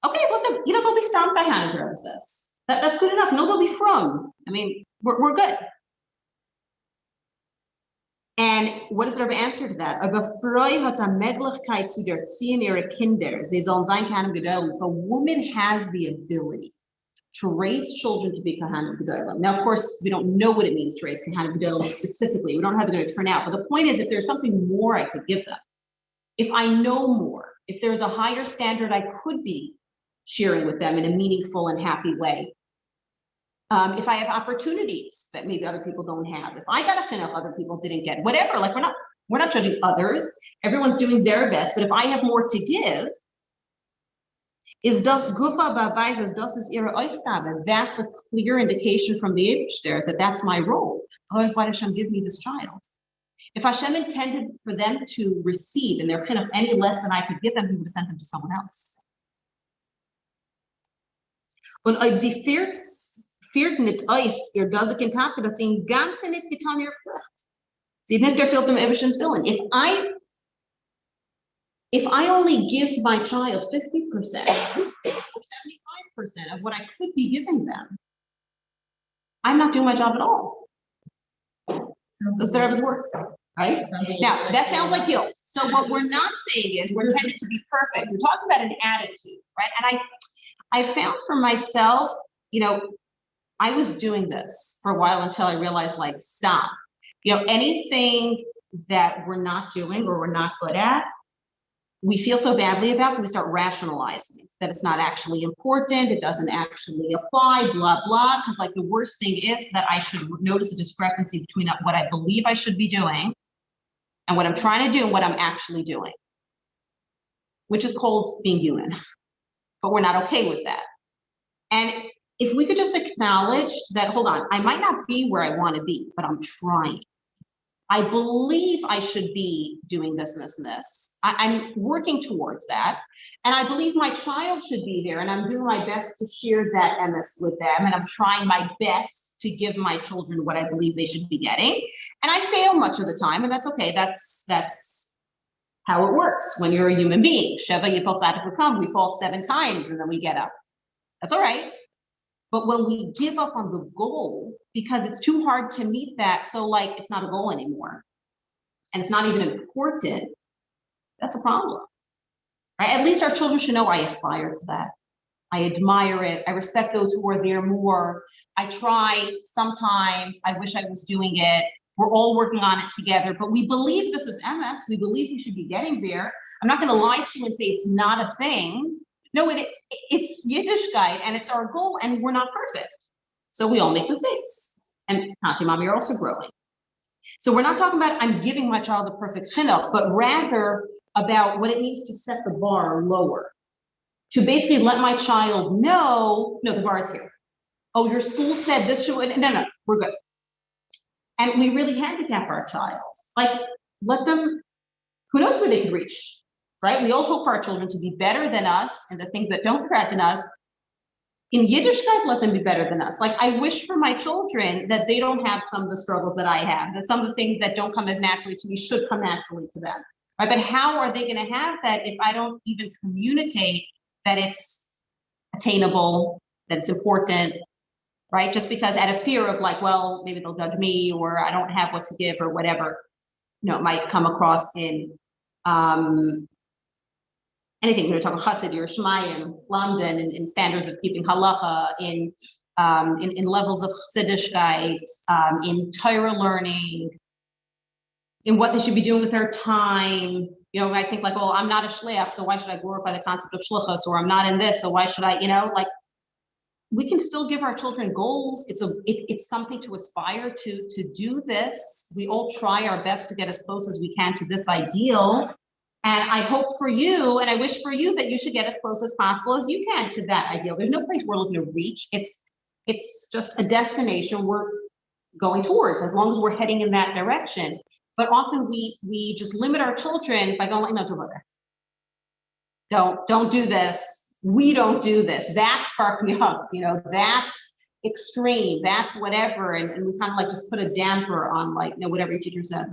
okay, let them, they'll be stomped by Hanukkah says. That's good enough. No, they'll be from. We're good. And what does the Rebbe answer to that? So a woman has the ability to raise children to be Kahanim Gedolim. Now, of course, we don't know what it means to raise Kahanim Gedolim specifically. We don't know how they're going to turn out. But the point is, if there's something more I could give them, if I know more, if there's a higher standard I could be sharing with them in a meaningful and happy way. If I have opportunities that maybe other people don't have, if I got a chinuch other people didn't get, whatever, like we're not judging others. Everyone's doing their best, but if I have more to give, is das gufa ba'vaisas, das is ihre Aufgabe. That's a clear indication from the Eibishter that that's my role. Oh, why does Hashem give me this child? If Hashem intended for them to receive in their chinuch any less than I could give them, he would have sent them to someone else. Und ob sie viert nicht aus, ihr Gazik in Tafel, dat sie in ganze nicht getan ihre Pflicht. Sie nicht erfüllt dem Eibishter's Willen. If I only give my child 50% or 75% of what I could be giving them, I'm not doing my job at all. Those are his words, right? Now, that sounds like guilt. So what we're not saying is we're intended to be perfect. We're talking about an attitude, right? And I found for myself, I was doing this for a while until I realized, like, stop. Anything that we're not doing or we're not good at, we feel so badly about, so we start rationalizing that it's not actually important, it doesn't actually apply, blah, blah, because like the worst thing is that I should notice a discrepancy between what I believe I should be doing and what I'm trying to do and what I'm actually doing, which is called being human, but we're not okay with that. And if we could just acknowledge that, hold on, I might not be where I want to be, but I'm trying. I believe I should be doing this and this and this. I'm working towards that. And I believe my child should be there. And I'm doing my best to share that MS with them. And I'm trying my best to give my children what I believe they should be getting. And I fail much of the time. And that's okay. That's how it works when you're a human being. Sheva Yipol Tzaddik V'Kam, we fall 7 times and then we get up. That's all right. But when we give up on the goal because it's too hard to meet that, so like it's not a goal anymore, and it's not even important, that's a problem, right? At least our children should know I aspire to that. I admire it. I respect those who are there more. I try sometimes. I wish I was doing it. We're all working on it together, but we believe this is MS. We believe we should be getting there. I'm not going to lie to you and say it's not a thing. No, it's Yiddishkeit and it's our goal, and we're not perfect. So we all make mistakes. And Tati Mami are also growing. So we're not talking about I'm giving my child the perfect chinuch, but rather about what it means to set the bar lower. To basically let my child know, no, the bar is here. Oh, your school said this should, no, we're good. And we really handicap our child. Like, let them, who knows where they can reach? Right? We all hope for our children to be better than us and the things that don't threaten us. In Yiddishkeit, let them be better than us. Like, I wish for my children that they don't have some of the struggles that I have, that some of the things that don't come as naturally to me should come naturally to them. Right? But how are they going to have that if I don't even communicate that it's attainable, that it's important, right? Just because out of fear of like, well, maybe they'll judge me or I don't have what to give or whatever, it might come across in anything. We're talking chassid, Yerushalayim, London, in standards of keeping halacha, in levels of chassidishkeit, in Torah learning, in what they should be doing with their time. I think like, oh, I'm not a shliach, so why should I glorify the concept of shlichus? Or I'm not in this, so why should I? Like we can still give our children goals. It's something to aspire to do this. We all try our best to get as close as we can to this ideal. And I hope for you, and I wish for you that you should get as close as possible as you can to that ideal. There's no place we're looking to reach. It's just a destination we're going towards, as long as we're heading in that direction. But often we just limit our children by going, no, don't do this. We don't do this. That's far beyond, that's extreme. That's whatever. And we kind of like just put a damper on like, whatever your teacher says.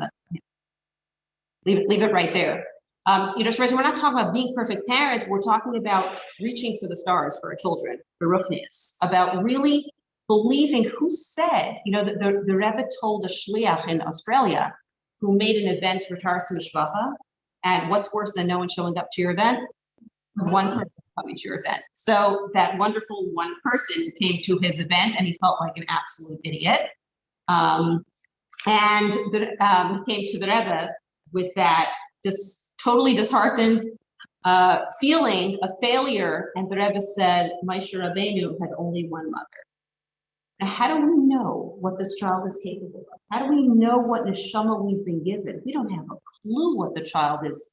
Leave it right there. We're not talking about being perfect parents. We're talking about reaching for the stars for our children, the ruchnius, about really believing who said, the Rebbe told a shliach in Australia who made an event for Taras Mishpacha, and what's worse than no one showing up to your event? One person coming to your event. So that wonderful one person came to his event and he felt like an absolute idiot. And he came to the Rebbe with that totally disheartened, feeling a failure, and the Rebbe said, Moshe Rabbeinu had only one mother. Now, how do we know what this child is capable of? How do we know what neshama we've been given? We don't have a clue what the child is,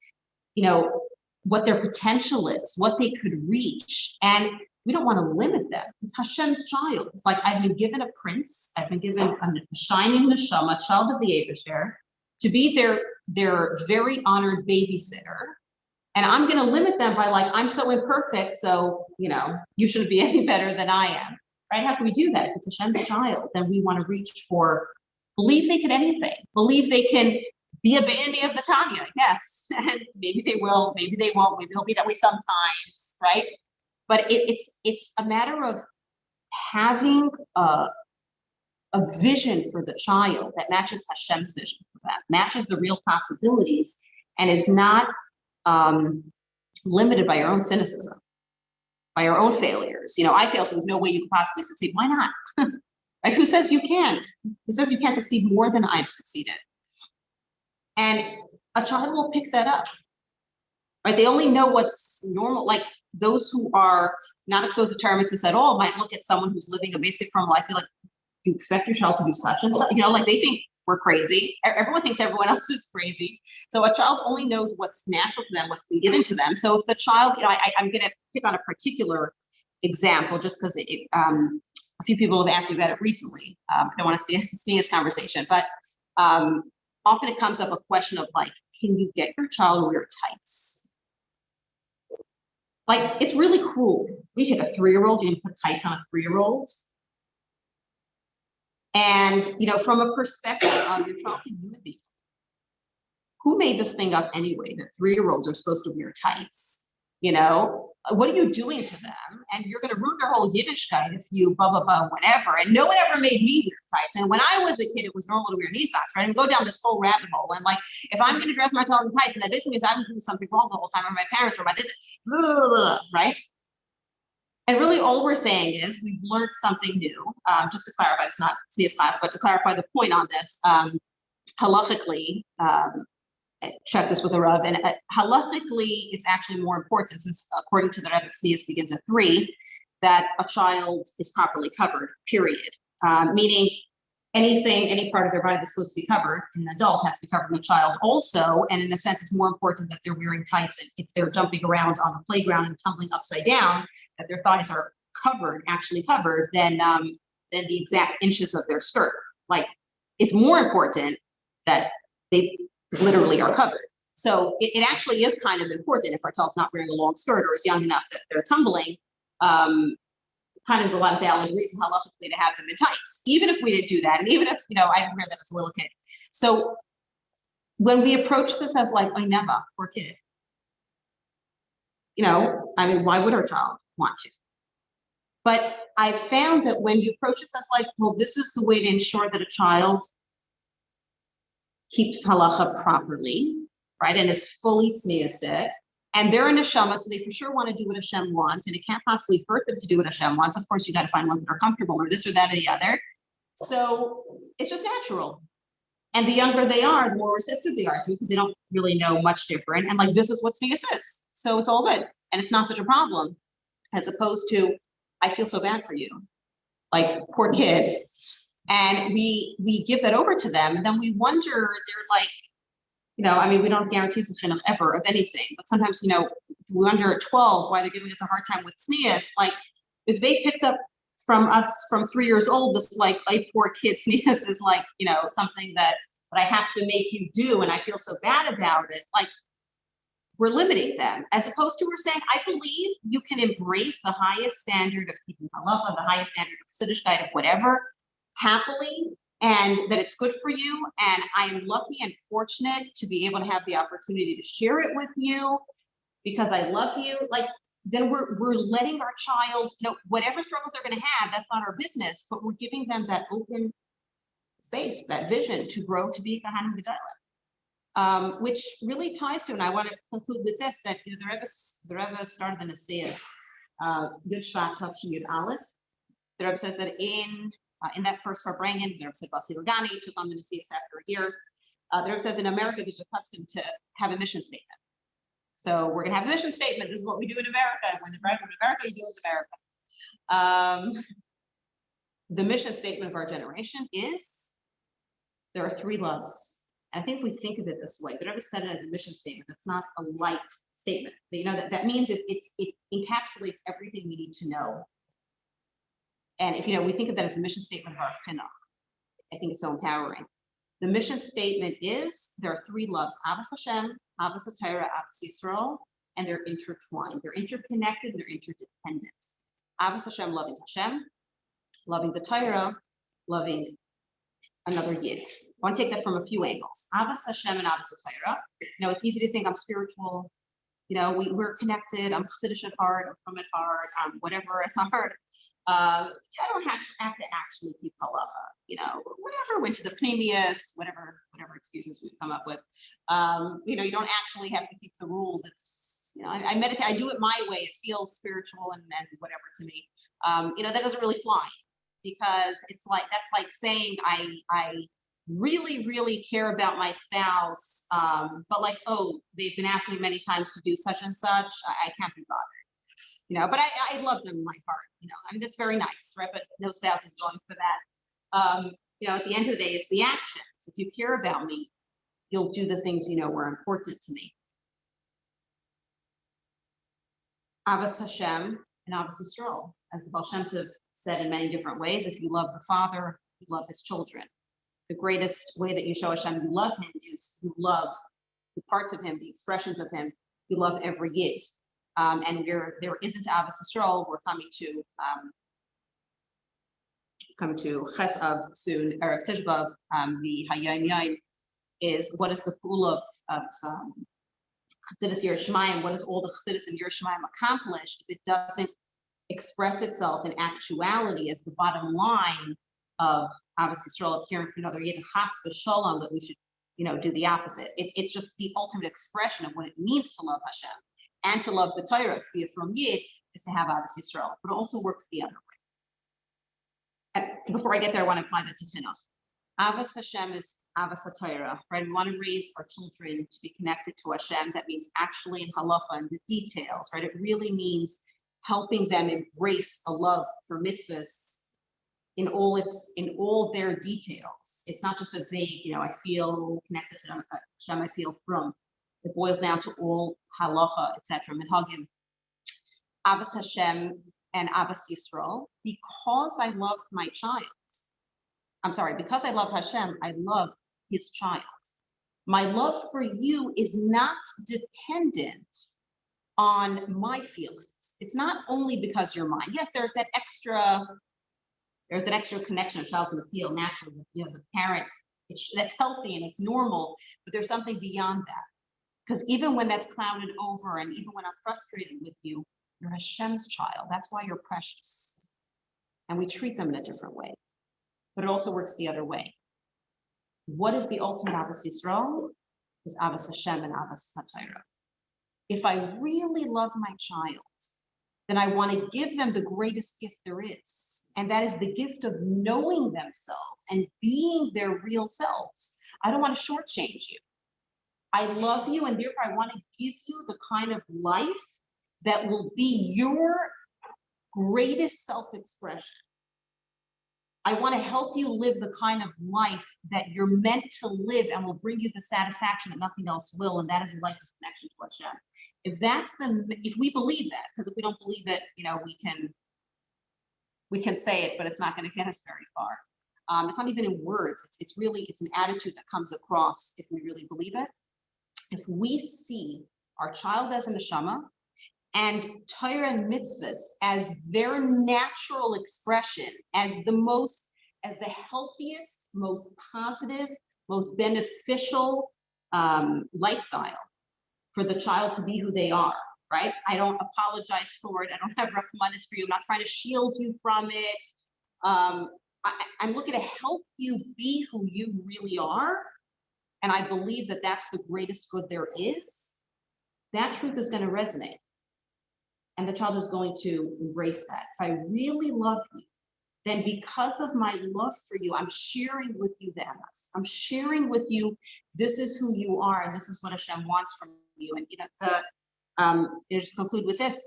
what their potential is, what they could reach. And we don't want to limit them. It's Hashem's child. It's like, I've been given a prince. I've been given a shining neshama, child of the Eibusher, to be their very honored babysitter. And I'm going to limit them by like, I'm so imperfect, so, you shouldn't be any better than I am. Right? How can we do that? If it's Hashem's child, then we want to reach for, believe they can anything. Believe they can be a bandy of the Tanya. Yes. And maybe they will, maybe they won't, maybe they'll be that way sometimes, right? But it's a matter of having a vision for the child that matches Hashem's vision for them, matches the real possibilities, and is not limited by your own cynicism, by your own failures. I fail, so there's no way you can possibly succeed. Why not? Right? Who says you can't? Who says you can't succeed more than I've succeeded? And a child will pick that up. Right? They only know what's normal. Like those who are not exposed to Torah mitzvahs at all might look at someone who's living a basic form of life, be like, you expect your child to do such and such, like they think we're crazy. Everyone thinks everyone else is crazy. So a child only knows what's natural to them, what's been given to them. So if the child, I'm going to pick on a particular example just because a few people have asked me about it recently. I don't want to see this conversation, but often it comes up a question of like, can you get your child to wear tights? Like, it's really cruel. We take a 3-year-old, you can put tights on a 3-year-old. And, from a perspective of your child's a human being, who made this thing up anyway, that 3-year-olds are supposed to wear tights? What are you doing to them? And you're going to ruin their whole Yiddishkeit if you blah, blah, blah, whatever. And no one ever made me wear tights. And when I was a kid, it was normal to wear knee socks, right? And go down this whole rabbit hole. And like, if I'm going to dress my child in tights, and that basically means I'm doing something wrong the whole time, or my parents, or my this, blah, blah, blah, right? And really all we're saying is we've learned something new. Just to clarify, it's not CS class, but to clarify the point on this, halachically, check this with a Rav, and halachically, it's actually more important, since according to the Rebbe, Tznius begins at 3, that a child is properly covered, period. Meaning any part of their body that's supposed to be covered in an adult has to be covered in a child also. And in a sense, it's more important that they're wearing tights, and if they're jumping around on the playground and tumbling upside down, that their thighs are actually covered, than the exact inches of their skirt. Like, it's more important that they literally are covered. So it actually is kind of important if our child's not wearing a long skirt or is young enough that they're tumbling. Kind of is a lot of valid reason halachically to have them in tights, even if we didn't do that, and even if I didn't wear that as a little kid. So when we approach this as like, I never, poor kid, why would our child want to? But I found that when you approach this as like, well, this is the way to ensure that a child keeps halacha properly, right, and is fully tzniusik, and they're a neshama, so they for sure want to do what Hashem wants, and it can't possibly hurt them to do what Hashem wants. Of course, you got to find ones that are comfortable, or this or that or the other. So it's just natural. And the younger they are, the more receptive they are, because they don't really know much different. And like, this is what tznius is. So it's all good. And it's not such a problem, as opposed to, I feel so bad for you. Like, poor kid. And we give that over to them, and then we wonder, they're like, we don't guarantee the chinuch ever of anything, but sometimes, we wonder at 12 why they're giving us a hard time with tznius. Like, if they picked up from us from 3 years old, this like, poor kid, tznius is like, something that I have to make you do, and I feel so bad about it. Like, we're limiting them, as opposed to we're saying, I believe you can embrace the highest standard of keeping halacha, the highest standard of Yiddishkeit, of whatever, happily, and that it's good for you. And I am lucky and fortunate to be able to have the opportunity to share it with you because I love you. Like, then we're letting our child, whatever struggles they're going to have, that's not our business, but we're giving them that open space, that vision to grow to be Kahanim Gedalim. Which really ties to, and I want to conclude with this, that the Rebbe started the Nasiah, Yud Shvat Tav Shin Yud Aleph. The Rebbe says that in that first Farbrengen, the Rebbe said Basi Lagani took on the Nasiah after a year. The Rebbe says in America there's a custom to have a mission statement. So we're gonna have a mission statement. This is what we do in America. When America, you do as America. The mission statement of our generation is there are 3 loves. And I think if we think of it this way, whatever said it as a mission statement, that's not a light statement. You know, that means it encapsulates everything we need to know. And if, you know, we think of that as a mission statement of our chinuch, I think it's so empowering. The mission statement is there are 3 loves: Avas Hashem, Avas Torah, Avas Yisrael, and they're intertwined. They're interconnected. They're interdependent. Avas Hashem, loving Hashem, loving the Torah, loving another Yid. I want to take that from a few angles. Avas Hashem and Avas Torah. You know, it's easy to think I'm spiritual. You know, we're connected. I'm Chassidish at heart. I'm from at heart. I'm whatever at heart. I don't have to actually keep halacha, you know, whatever, went to the pneumius, whatever excuses we've come up with. You know, you don't actually have to keep the rules. It's, you know, I meditate, I do it my way. It feels spiritual and whatever to me. You know, that doesn't really fly, because it's like, that's like saying I really, really care about my spouse, but like, oh, they've been asking me many times to do such and such. I can't be bothered. You know, but I love them in my heart, you know, I mean, that's very nice, right? But no spouse is going for that. You know, at the end of the day, it's the actions. If you care about me, you'll do the things you know were important to me. Avas Hashem and Avas Yisrael, as the Baal Shem Tov said in many different ways, if you love the Father, you love his children. The greatest way that you show Hashem you love him is you love the parts of him, the expressions of him. You love every Yid. And where there isn't Avas Yisrael, we're coming to Ches Av soon, Erev Tisha B'Av. The Hayom Yom is what is the pool of Chassidus Yerushalayim? What does all the Chassidus in Yerushalayim accomplish if it doesn't express itself in actuality as the bottom line of Avas Yisrael, caring for another Yid, Chas v'Shalom, that we should, you know, do the opposite. It's just the ultimate expression of what it means to love Hashem. And to love the Torah, to be a from Yid, is to have Avas Yisrael, but it also works the other way. And before I get there, I want to apply that to chinuch. Avas Hashem is Avas Torah, right? We want to raise our children to be connected to Hashem. That means actually in halacha and the details, right? It really means helping them embrace a love for mitzvahs in all their details. It's not just a vague, you know, I feel connected to Hashem, I feel from. It boils down to all halacha, etc. Minhagim, Avas Hashem and Avas Yisrael. Because I loved my child, because I love Hashem, I love his child. My love for you is not dependent on my feelings. It's not only because you're mine. Yes, there's that extra connection a child's going to feel naturally. You know, the parent, that's healthy and it's normal, but there's something beyond that. Because even when that's clouded over, and even when I'm frustrated with you, you're Hashem's child. That's why you're precious. And we treat them in a different way. But it also works the other way. What is the ultimate Avas Yisrael? Is Avas Hashem and Avas Torah. If I really love my child, then I want to give them the greatest gift there is. And that is the gift of knowing themselves and being their real selves. I don't want to shortchange you. I love you, and therefore I want to give you the kind of life that will be your greatest self-expression. I want to help you live the kind of life that you're meant to live and will bring you the satisfaction that nothing else will, and that is a lifeless connection to Hashem. If we believe that, because if we don't believe it, you know, we can say it, but it's not going to get us very far. It's not even in words. It's an attitude that comes across if we really believe it. If we see our child as a neshama and Torah and mitzvahs as their natural expression, as the healthiest, most positive, most beneficial lifestyle for the child to be who they are, right? I don't apologize for it. I don't have rachmanis for you. I'm not trying to shield you from it. I'm looking to help you be who you really are. And I believe that that's the greatest good there is. That truth is going to resonate. And the child is going to embrace that. If I really love you, then because of my love for you, I'm sharing with you the emes. I'm sharing with you, this is who you are, and this is what Hashem wants from you. And you know, just conclude with this,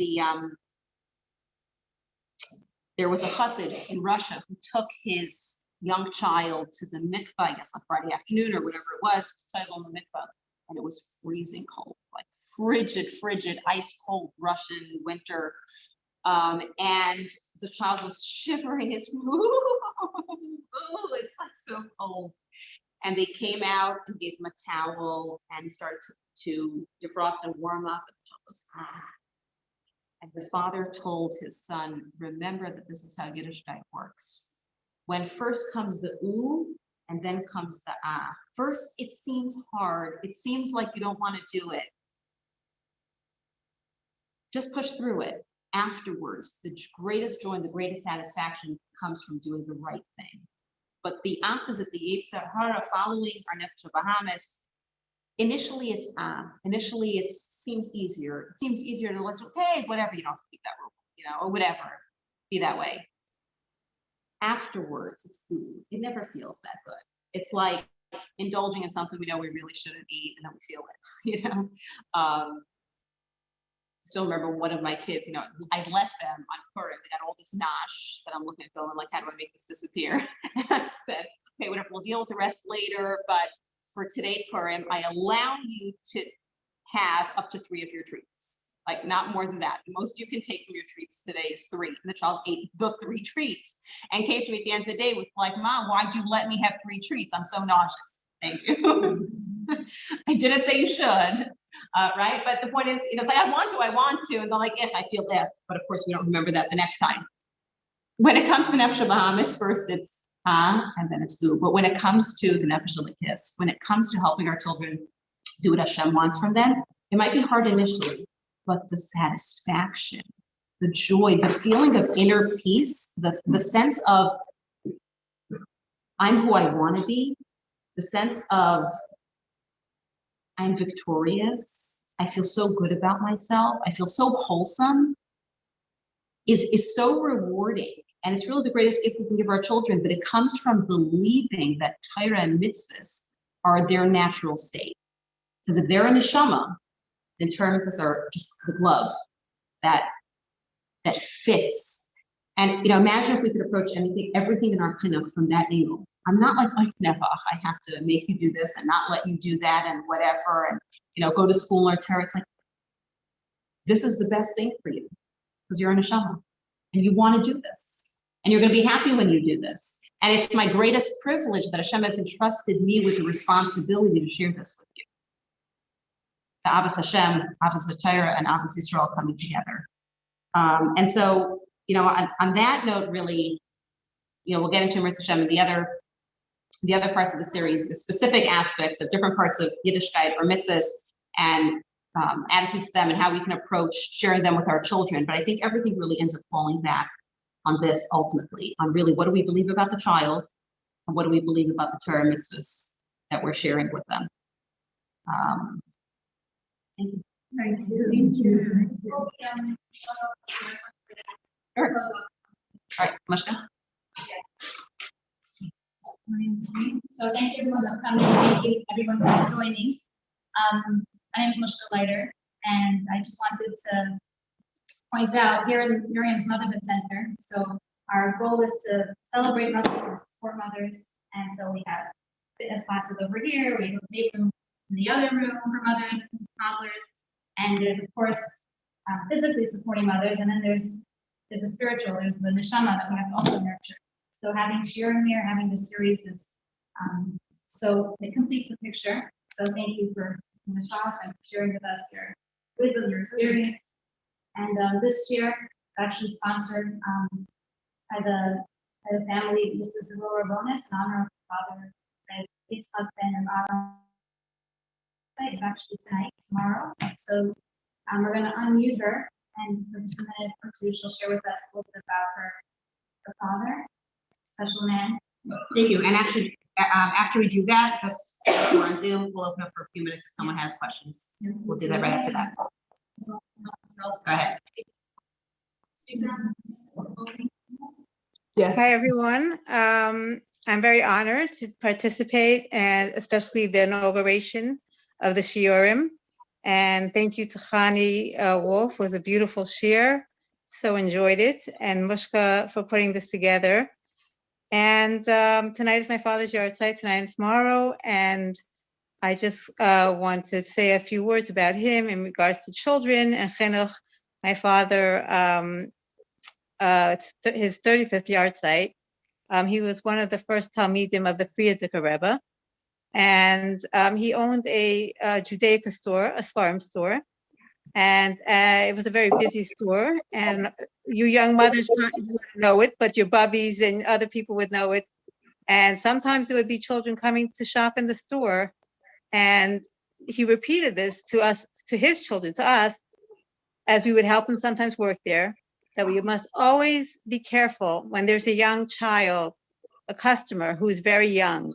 there was a chassid in Russia who took his young child to the mikvah, I guess on Friday afternoon or whatever it was, to title the mikvah, and it was freezing cold, like frigid, ice cold Russian winter. And the child was shivering. It's it's like so cold. And they came out and gave him a towel and started to defrost and warm up. And the child goes, ah. And the father told his son, remember that this is how Yiddishkeit works. When first comes the ooh, and then comes the ah. First, it seems hard. It seems like you don't want to do it. Just push through it. Afterwards, the greatest joy and the greatest satisfaction comes from doing the right thing. But the opposite, the Yetzer Hara, following our Nefesh Bahamas, initially it's initially it seems easier. It seems easier to let's okay, whatever, you don't speak that rule, or whatever, be that way. Afterwards, it's food. It never feels that good. It's like indulging in something we know we really shouldn't eat, and then we feel it, Still remember one of my kids, I let them on Purim. They got all this nosh that I'm looking at going like, how do I make this disappear? And I said, okay, whatever, we'll deal with the rest later. But for today, Purim, I allow you to have up to 3 of your treats. Like not more than that. The most you can take from your treats today is 3. And the child ate the 3 treats and came to me at the end of the day with like, Mom, why'd you let me have 3 treats? I'm so nauseous. Thank you. I didn't say you should. Right? But the point is, it's like, I want to. And they're like, yes, I feel if. But of course, we don't remember that the next time. When it comes to Nefesh Bahamas, first it's and then it's do. But when it comes to the Nefesh Elokis, when it comes to helping our children do what Hashem wants from them, it might be hard initially, but the satisfaction, the joy, the feeling of inner peace, the sense of I'm who I want to be, the sense of I'm victorious, I feel so good about myself, I feel so wholesome, is so rewarding. And it's really the greatest gift we can give our children, but it comes from believing that Torah and mitzvahs are their natural state. Because if they're a neshama, then Torah and mitzvahs are just the glove that fits. And imagine if we could approach everything in our chinuch from that angle. I'm not like Nevach, I have to make you do this and not let you do that and whatever, and go to school or Torah. It's like, this is the best thing for you because you're a neshama and you want to do this. And you're going to be happy when you do this. And it's my greatest privilege that Hashem has entrusted me with the responsibility to share this with you. The Avos Hashem, Avos Torah, and Avos Yisrael coming together. And so, on that note, really, we'll get into Mirz Hashem and the other parts of the series, the specific aspects of different parts of Yiddishkeit or mitzvahs and attitudes to them and how we can approach sharing them with our children. But I think everything really ends up falling back on this ultimately, on really what do we believe about the child and what do we believe about the Torah mitzvahs that we're sharing with them. Thank you. Thank you. Sure. All right, Mashka. So thanks everyone for coming. Thank you everyone for joining. My name is Mushka Leiter, and I just wanted to point out here in Miriam's Motherhood Center. So our goal is to celebrate mothers and support mothers. And so we have fitness classes over here. We have a play room in the other room for mothers and toddlers. And there's of course physically supporting mothers, and then there's the spiritual. There's the neshama that we have to also nurture. So having Shiurim here, having this series is so it completes the picture. So thank you for Michelle and sharing with us your wisdom, your experience. And this year, actually sponsored by the family. This is a Aurora bonus in honor of Father Yitzchak Ben Rabbi. It's actually tonight, tomorrow. So we're going to unmute her, and for just a minute or two, she'll share with us a little bit about her father, special man. Thank you. And actually, after we do that, just we're on Zoom, we'll open up for a few minutes if someone has questions. We'll do that right after that. Go ahead. Yeah. Hi, everyone. I'm very honored to participate, and especially the inauguration of the Shiurim. And thank you to Chanie Wolf, was a beautiful shir. So enjoyed it. And Mushka for putting this together. And tonight is my father's yard site, tonight and tomorrow. And I just want to say a few words about him in regards to children and chinuch. My father, his 35th yard site. He was one of the first Talmidim of the Frierdiker Rebbe. And he owned a Judaica store, a Sfarim store. And it was a very busy store. And you young mothers probably wouldn't know it, but your bubbies and other people would know it. And sometimes there would be children coming to shop in the store. And he repeated this to us, to his children, to us, as we would help him sometimes work there, that we must always be careful when there's a young child, a customer who is very young,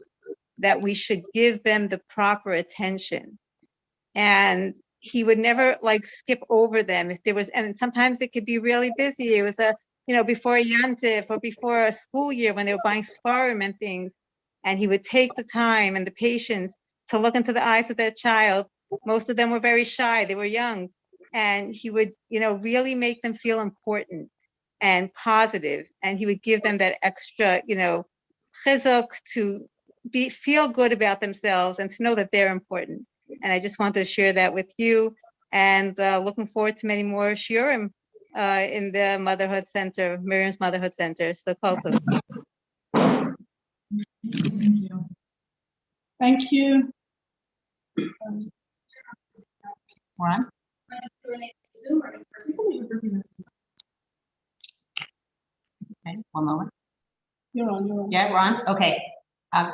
that we should give them the proper attention. And he would never like skip over them if there was, and sometimes it could be really busy. It was before a Yantif or before a school year when they were buying Sfarim and things. And he would take the time and the patience to look into the eyes of that child. Most of them were very shy, they were young. And he would, really make them feel important and positive. And he would give them that extra, chizuk to feel good about themselves and to know that they're important. And I just wanted to share that with you, and looking forward to many more shiurim in the Motherhood Center, Miriam's Motherhood Center. So welcome. Thank you. Ron? Okay, one moment. You're on. Yeah, Ron? Okay.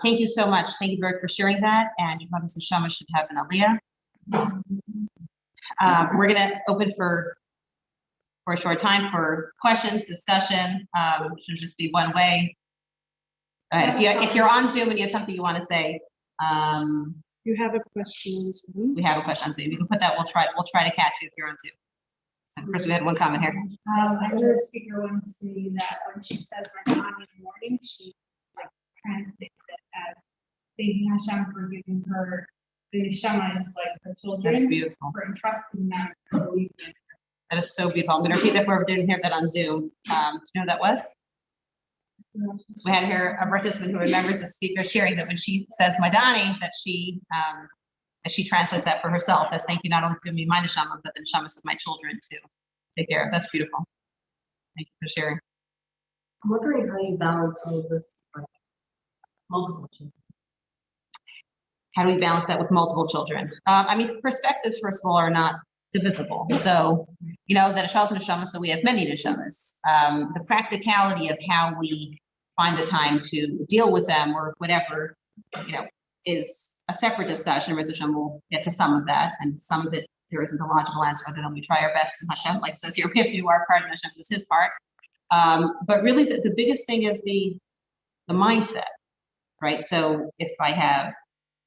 Thank you so much. Thank you, Bert, for sharing that. And your brothers and Shama should have an aliyah. We're going to open for a short time for questions, discussion. Should just be one way. If you're on Zoom and you have something you want to say, You have a question on Zoom. we have a question on Zoom. You can put that. We'll try to catch you if you're on Zoom. So first, we had one comment here. I heard a speaker once say that when she says Ramadan in the morning, she translates it as thanking Hashem for giving her the Shema is like her children. That's beautiful. For entrusting them to believe in her. That is so beautiful. I'm going to repeat that for whoever didn't hear that on Zoom. Do you know who that was? We had here a participant who remembers the speaker sharing that when she says Madani, that she translates that for herself as thank you not only for giving me my neshama, but the neshamas of my children to take care of. That's beautiful. Thank you for sharing. I'm wondering how you balance all of this with multiple children. How do we balance that with multiple children? Perspectives, first of all, are not divisible. So, that a child's neshama, so we have many neshamas. The practicality of how we find the time to deal with them or whatever, is a separate discussion. Riz Hashem will get to some of that, and some of it there isn't a logical answer other than we try our best in Hashem. Like it says here, we have to do our part, and Hashem does his part. But really, the biggest thing is the mindset, right? So if I have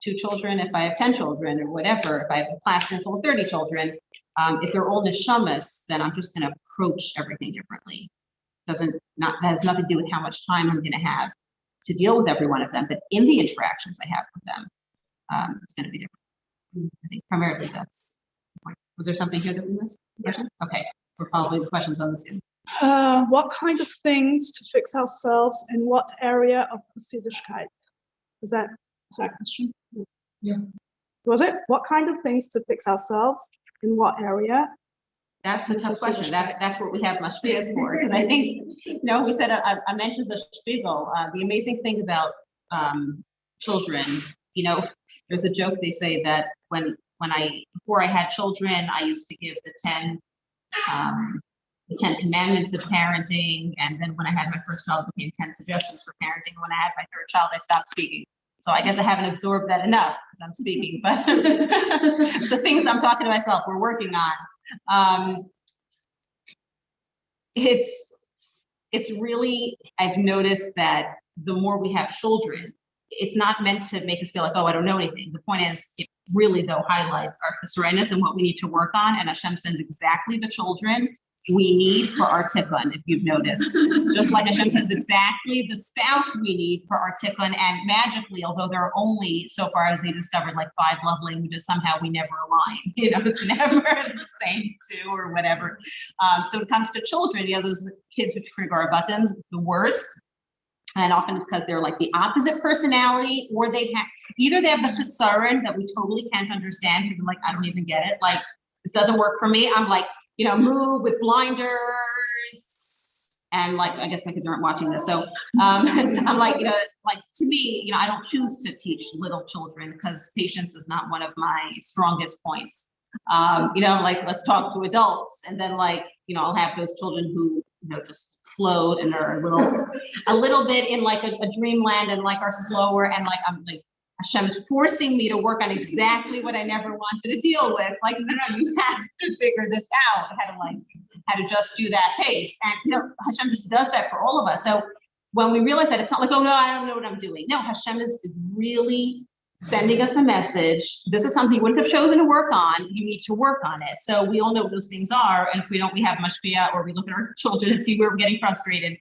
2 children, if I have 10 children, or whatever, if I have a classroom full of 30 children, if they're all neshamas, then I'm just going to approach everything differently. That has nothing to do with how much time I'm going to have to deal with every one of them, but in the interactions I have with them, it's going to be different. I think primarily that's the point. Was there something here that we missed? Yeah. Okay, we're following the questions on the Zoom. What kind of things to fix ourselves in what area of Hasidishkeit? Was that question? Yeah. Was it? What kind of things to fix ourselves in what area? That's a tough question. That's what we have Mashpias for. Because I think, we said I mentioned the Spiegel. The amazing thing about children, there's a joke they say that before I had children, I used to give the 10 commandments of parenting, and then when I had my first child, it became 10 suggestions for parenting. When I had my third child, I stopped speaking. So I guess I haven't absorbed that enough because I'm speaking, but it's the things I'm talking to myself, we're working on. It's really, I've noticed that the more we have children, it's not meant to make us feel like, oh, I don't know anything. The point is, it really though highlights our chesronos and what we need to work on, and Hashem sends exactly the children we need for our tikkun, if you've noticed. Just like Hashem says, exactly the spouse we need for our tikkun, and magically, although there are only, so far as they discovered, like 5 love languages, somehow we never align. It's never the same 2 or whatever. So when it comes to children, those kids who trigger our buttons, the worst. And often it's because they're like the opposite personality, or they have either they have the chesaron that we totally can't understand. People are like, I don't even get it. Like, this doesn't work for me. I'm like, move with blinders. And like, I guess my kids aren't watching this. So I'm like, like to me, I don't choose to teach little children because patience is not one of my strongest points. Like, let's talk to adults. And then like, I'll have those children who, just float and are a little bit in like a dreamland and like are slower. And like, I'm like, Hashem is forcing me to work on exactly what I never wanted to deal with. Like, no, you have to figure this out, how to just do that pace. And, Hashem just does that for all of us. So when we realize that, it's not like, oh no, I don't know what I'm doing. No, Hashem is really sending us a message. This is something you wouldn't have chosen to work on. You need to work on it. So we all know what those things are. And if we don't, we have mashpia, or we look at our children and see where we're getting frustrated.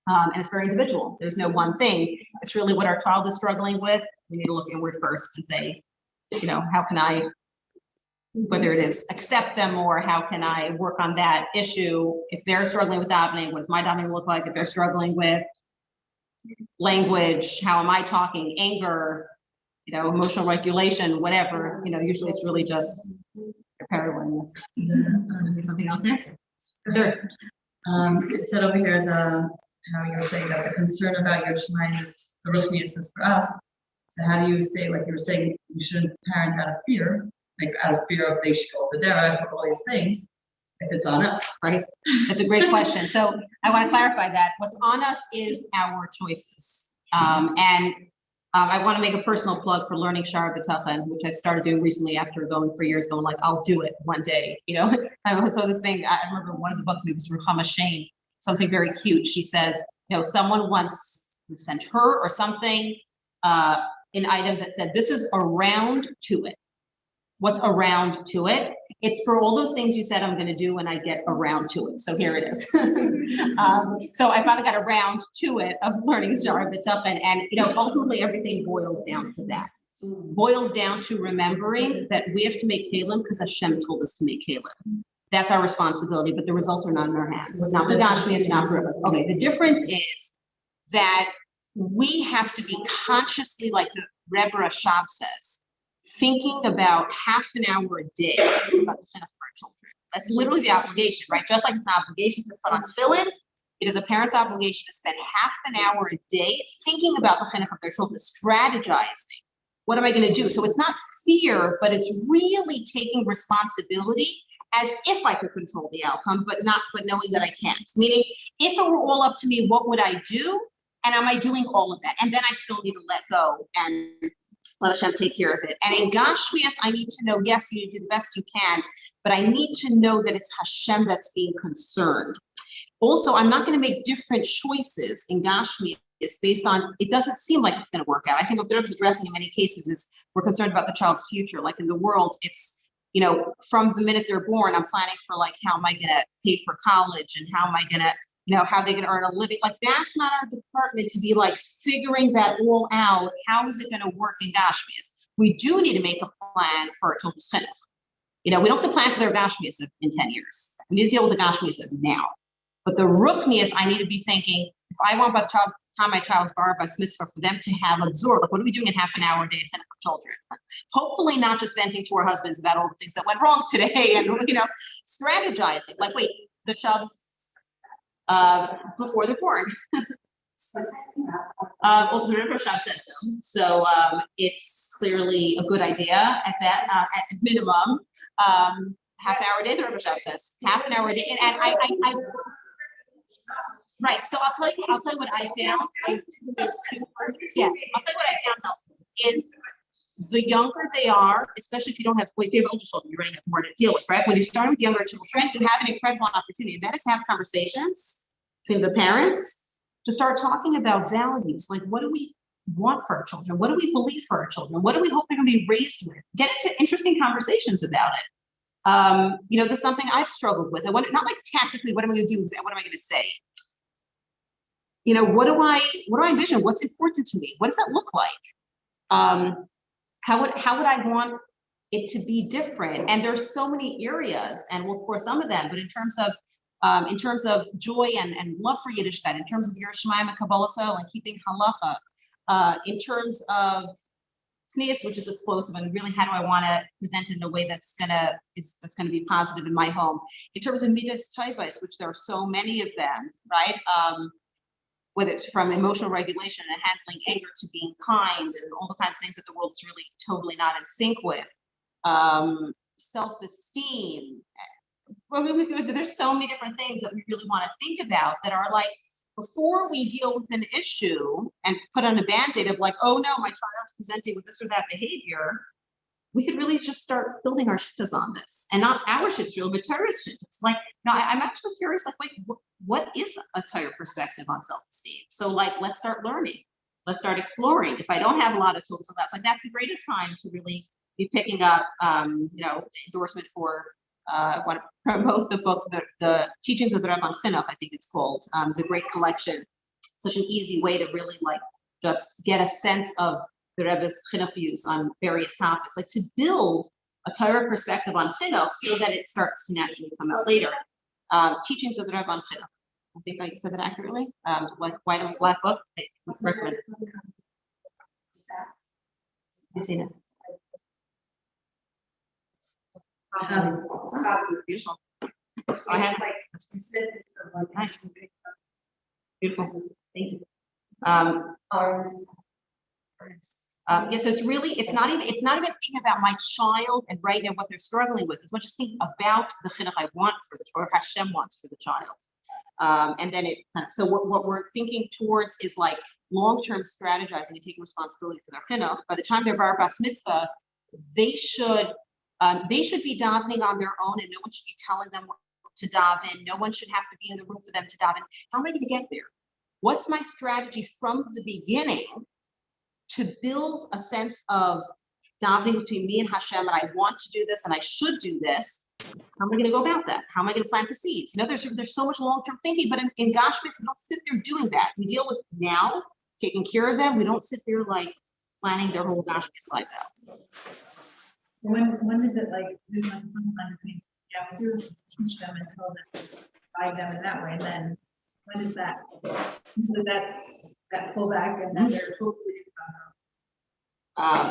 And it's very individual. There's no one thing. It's really what our child is struggling with. We need to look inward first and say, how can I, whether it is accept them, or how can I work on that issue? If they're struggling with davening, what does my davening look like? If they're struggling with language, how am I talking? Anger, emotional regulation, whatever, usually it's really just repair awareness. Something else next? Sure. It said over here, how you were saying that the concern about your Chanie is the ruchnius is for us. So how do you say, like you were saying, you shouldn't parent out of fear, like out of fear of they should go over there, for all these things, if it's on us? Right. That's a great question. So I want to clarify that what's on us is our choices. I want to make a personal plug for learning Shara B'Tachon, which I've started doing recently after going for years, going like, I'll do it one day, I saw this thing, I remember one of the books, maybe it was Ruchama Shane, something very cute. She says, someone once sent her or something, an item that said, this is around to it. What's around to it? It's for all those things you said I'm going to do when I get around to it. So here it is. So I finally got around to it of learning Shara B'Tachon, and ultimately everything boils down to that. Boils down to remembering that we have to make kalim because Hashem told us to make kalim. That's our responsibility, but the results are not in our hands. Not the Gashmi, it's not for us. Okay, the difference is that we have to be consciously, like the Rebbe Rashab says, thinking about half an hour a day about the chinuch of our children. That's literally the obligation, right? Just like it's an obligation to put on tefillin, it is a parent's obligation to spend half an hour a day thinking about the chinuch of their children, strategizing. What am I going to do? So it's not fear, but it's really taking responsibility as if I could control the outcome, but knowing that I can't. Meaning, if it were all up to me, what would I do? And am I doing all of that? And then I still need to let go and let Hashem take care of it. And in Gashmias, I need to know, yes, you do the best you can, but I need to know that it's Hashem that's being concerned. Also, I'm not going to make different choices in Gashmias based on, it doesn't seem like it's going to work out. I think what they're addressing in many cases is we're concerned about the child's future. Like in the world, it's, from the minute they're born, I'm planning for like, how am I going to pay for college, and how am I going to, how they can earn a living? Like, that's not our department to be like figuring that all out. How is it going to work in Gashmias? We do need to make a plan for our children's chinuch. We don't have to plan for their Gashmias in 10 years. We need to deal with the Gashmias of now. But the Ruchnias, I need to be thinking, if I want by the time my child's bar bas mitzvah for them to have absorbed, like, what are we doing in half an hour a day for children? Hopefully not just venting to our husbands about all the things that went wrong today and, strategizing. Like, wait, the child before they're born. Well, the Rebbe Rashab says so. So it's clearly a good idea at that, at minimum. Half an hour a day, the Rebbe Rashab says. Half an hour a day. And I right. So I'll tell you what I found. I'll tell you what I found helpful is the younger they are, especially if you don't have, if you have older children, you already have more to deal with, right? When you're starting with younger children, you have an incredible opportunity. That is have conversations between the parents to start talking about values. Like, what do we want for our children? What do we believe for our children? What do we hope they're going to be raised with? Get into interesting conversations about it. You know, this is something I've struggled with. I want not like tactically, what am I going to do? What am I going to say? You know, what do I envision? What's important to me? What does that look like? How would I want it to be different? And there's so many areas, and we'll explore some of them. But in terms of joy and love for Yiddishkeit, in terms of Yiras Shamayim and Kabbalah soil and keeping halacha, in terms of tznius, which is explosive, and really how do I want to present it in a way that's gonna be positive in my home. In terms of midas taivos, which there are so many of them, right? Whether it's from emotional regulation and handling anger to being kind and all the kinds of things that the world is really totally not in sync with. Self-esteem. Well, there's so many different things that we really want to think about that are like, before we deal with an issue and put on a band-aid of like, oh no, my child's presenting with this or that behavior, we could really just start building our shittas on this, and not our shittas, really, but Torah's shittas. Like, now I'm actually curious, like, wait, what is a Torah perspective on self-esteem? So like, let's start learning. Let's start exploring. If I don't have a lot of tools for that, like that's the greatest time to really be picking up, you know, endorsement for, I want to promote the book, the Teachings of the Rebbe on Chinuch, I think it's called. It's a great collection. Such an easy way to really like just get a sense of the Rebbe's Chinuch views on various topics, like to build a Torah perspective on Chinuch so that it starts to naturally come out later. Teachings of the Rebbe on Chinuch. I think I said that accurately. Like White and Black book. Let's recommend it. You've seen it. Beautiful. I have like snippets of like nice. Beautiful. Thank you. Yeah, so it's really, it's not even thinking about my child and right now what they're struggling with, as much as thinking about the chinuch I want for the, or Hashem wants for the child. And then it kind of, so what we're thinking towards is like long-term strategizing and taking responsibility for their chinuch. By the time they're bar bas mitzvah, they should be davening on their own, and no one should be telling them to daven. No one should have to be in the room for them to daven. How am I going to get there? What's my strategy from the beginning to build a sense of davening between me and Hashem, and I want to do this and I should do this? How am I going to go about that? How am I going to plant the seeds? You know, there's so much long-term thinking, but in Gashmis, we don't sit there doing that. We deal with now, taking care of them. We don't sit there like planning their whole Gashmis life out. When does it like, we do teach them and tell them, guide them in that way, and then when does that pull back and then they're totally.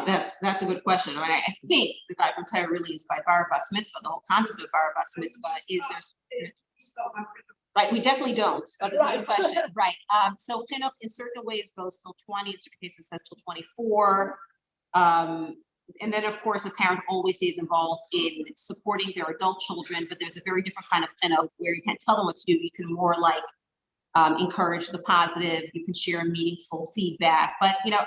That's a good question. I mean, I think the guy from Torah really is by bar bas mitzvah. The whole concept of bar bas mitzvah is there's right. We definitely don't. But that's a good question. Right. So chinuch in certain ways goes till 20. In certain cases says till 24. And then, of course, a parent always stays involved in supporting their adult children, but there's a very different kind of chinuch where you can't tell them what to do. You can more like encourage the positive. You can share meaningful feedback. But, you know,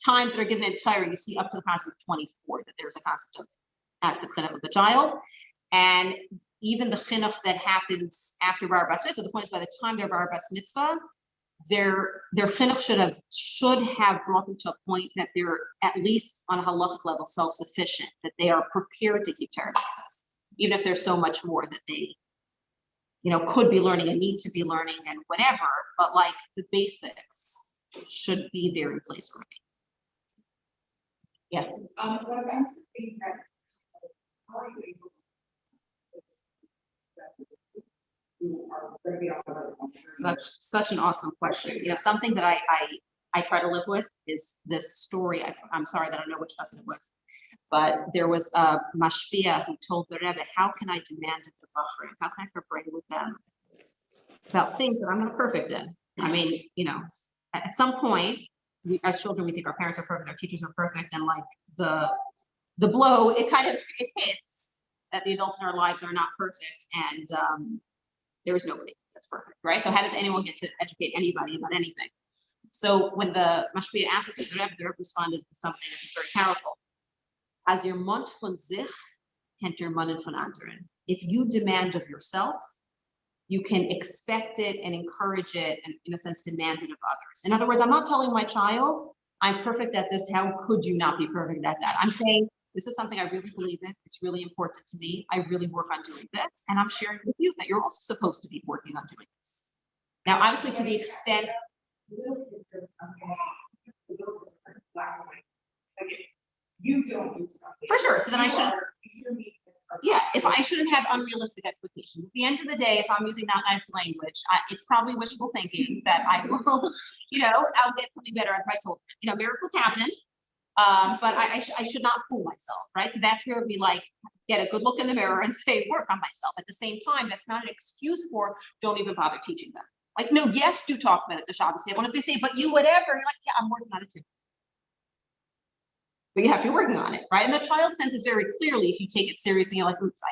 times that are given in Torah, you see up to the concept of 24, that there's a concept of active chinuch of the child. And even the chinuch that happens after bar bas mitzvah, the point is by the time they're bar bas mitzvah, their chinuch should have brought them to a point that they're at least on a halachic level self-sufficient, that they are prepared to keep Torah mitzvahs, even if there's so much more that they, you know, could be learning and need to be learning and whatever, but like the basics should be there in place for me. Yeah. What about feedback? How are you able to Such an awesome question. You know, something that I try to live with is this story. I'm sorry that I don't know which lesson it was, but there was a mashpia who told the Rebbe, how can I demand of the Bachrim? How can I cooperate with them about things that I'm not perfect in? I mean, you know, at some point, as children, we think our parents are perfect, our teachers are perfect, and like the blow, it hits that the adults in our lives are not perfect, and there is nobody that's perfect, right? So how does anyone get to educate anybody about anything? So when the mashpia asked us, the Rebbe responded to something very powerful. As your Mund von sich kennt your Mund von anderen. If you demand of yourself, you can expect it and encourage it, and in a sense, demand it of others. In other words, I'm not telling my child, I'm perfect at this. How could you not be perfect at that? I'm saying, this is something I really believe in. It's really important to me. I really work on doing this. And I'm sharing with you that you're also supposed to be working on doing this. Now, obviously, to the extent. You don't do something. For sure. So then I should. Yeah, if I shouldn't have unrealistic expectations. At the end of the day, if I'm using not nice language, it's probably wishful thinking that I will, I'll get something better if I told them. Miracles happen, but I should not fool myself, right? So that's where we get a good look in the mirror and say, work on myself. At the same time, that's not an excuse for don't even bother teaching them. No, yes, do talk about it, the Shabbos table. And if they say, but you, whatever, you're like, yeah, I'm working on it too. But you have to be working on it, right? And the child senses very clearly if you take it seriously, you're like, oops,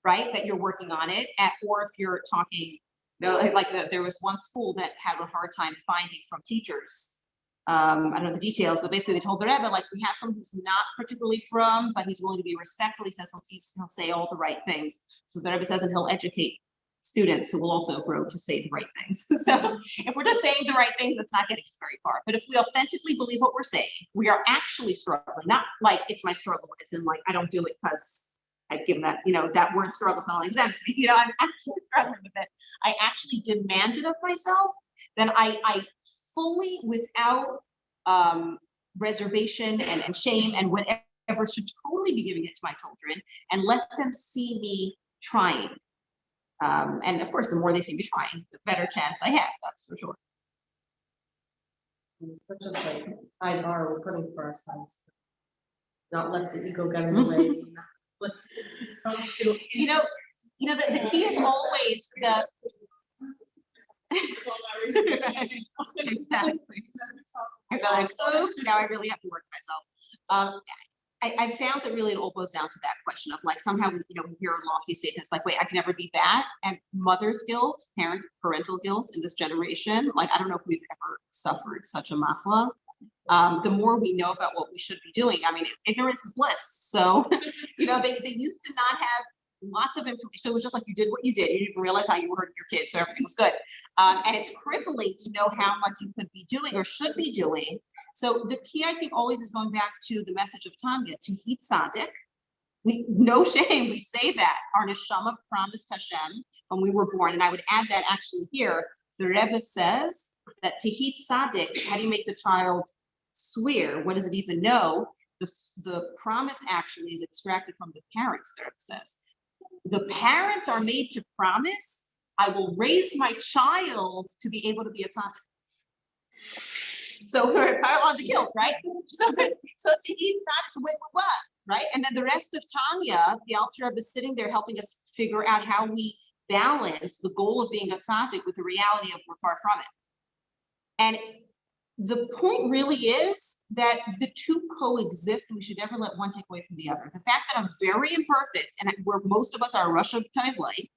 right? That you're working on it. Or if you're talking, there was one school that had a hard time finding from teachers. I don't know the details, but basically they told the Rebbe, we have someone who's not particularly from, but he's willing to be respectful. He says he'll say all the right things. So the Rebbe says, and he'll educate students who will also grow to say the right things. So if we're just saying the right things, that's not getting us very far. But if we authentically believe what we're saying, we are actually struggling, not it's my struggle. It's in I don't do it because I've given that, that word struggle not only exempts me, I'm actually struggling with it. I actually demand it of myself, then I fully, without reservation and shame and whatever, should totally be giving it to my children and let them see me trying. And of course, the more they see me trying, the better chance I have, that's for sure. It's such a high bar we're putting for ourselves to not let the ego get in the way. The key is always the exactly. You're going, oops, now I really have to work myself. I found that really it all goes down to that question of somehow we hear lofty statements wait, I can never be that, and mother's guilt, parental guilt in this generation. I don't know if we've ever suffered such a machla. The more we know about what we should be doing, ignorance is bliss. So they used to not have lots of information. So it was just you did what you did. You didn't even realize how you were hurting your kids, so everything was good. And it's crippling to know how much you could be doing or should be doing. So the key, I think, always is going back to the message of Tanya, to heat tzaddik. No shame, we say that. Our neshama promised Hashem when we were born, and I would add that actually here, the Rebbe says that to heat tzaddik, how do you make the child swear? What does it even know? The promise actually is extracted from the parents, the Rebbe says. The parents are made to promise, I will raise my child to be able to be a tzaddik. So we're on the guilt, right? So to eat tzaddik, wait, what? Right? And then the rest of Tanya, the Alter Rebbe is sitting there helping us figure out how we balance the goal of being a tzaddik with the reality of we're far from it. And the point really is that the two coexist, and we should never let one take away from the other. The fact that I'm very imperfect, and where most of us are Rosh Hashanah,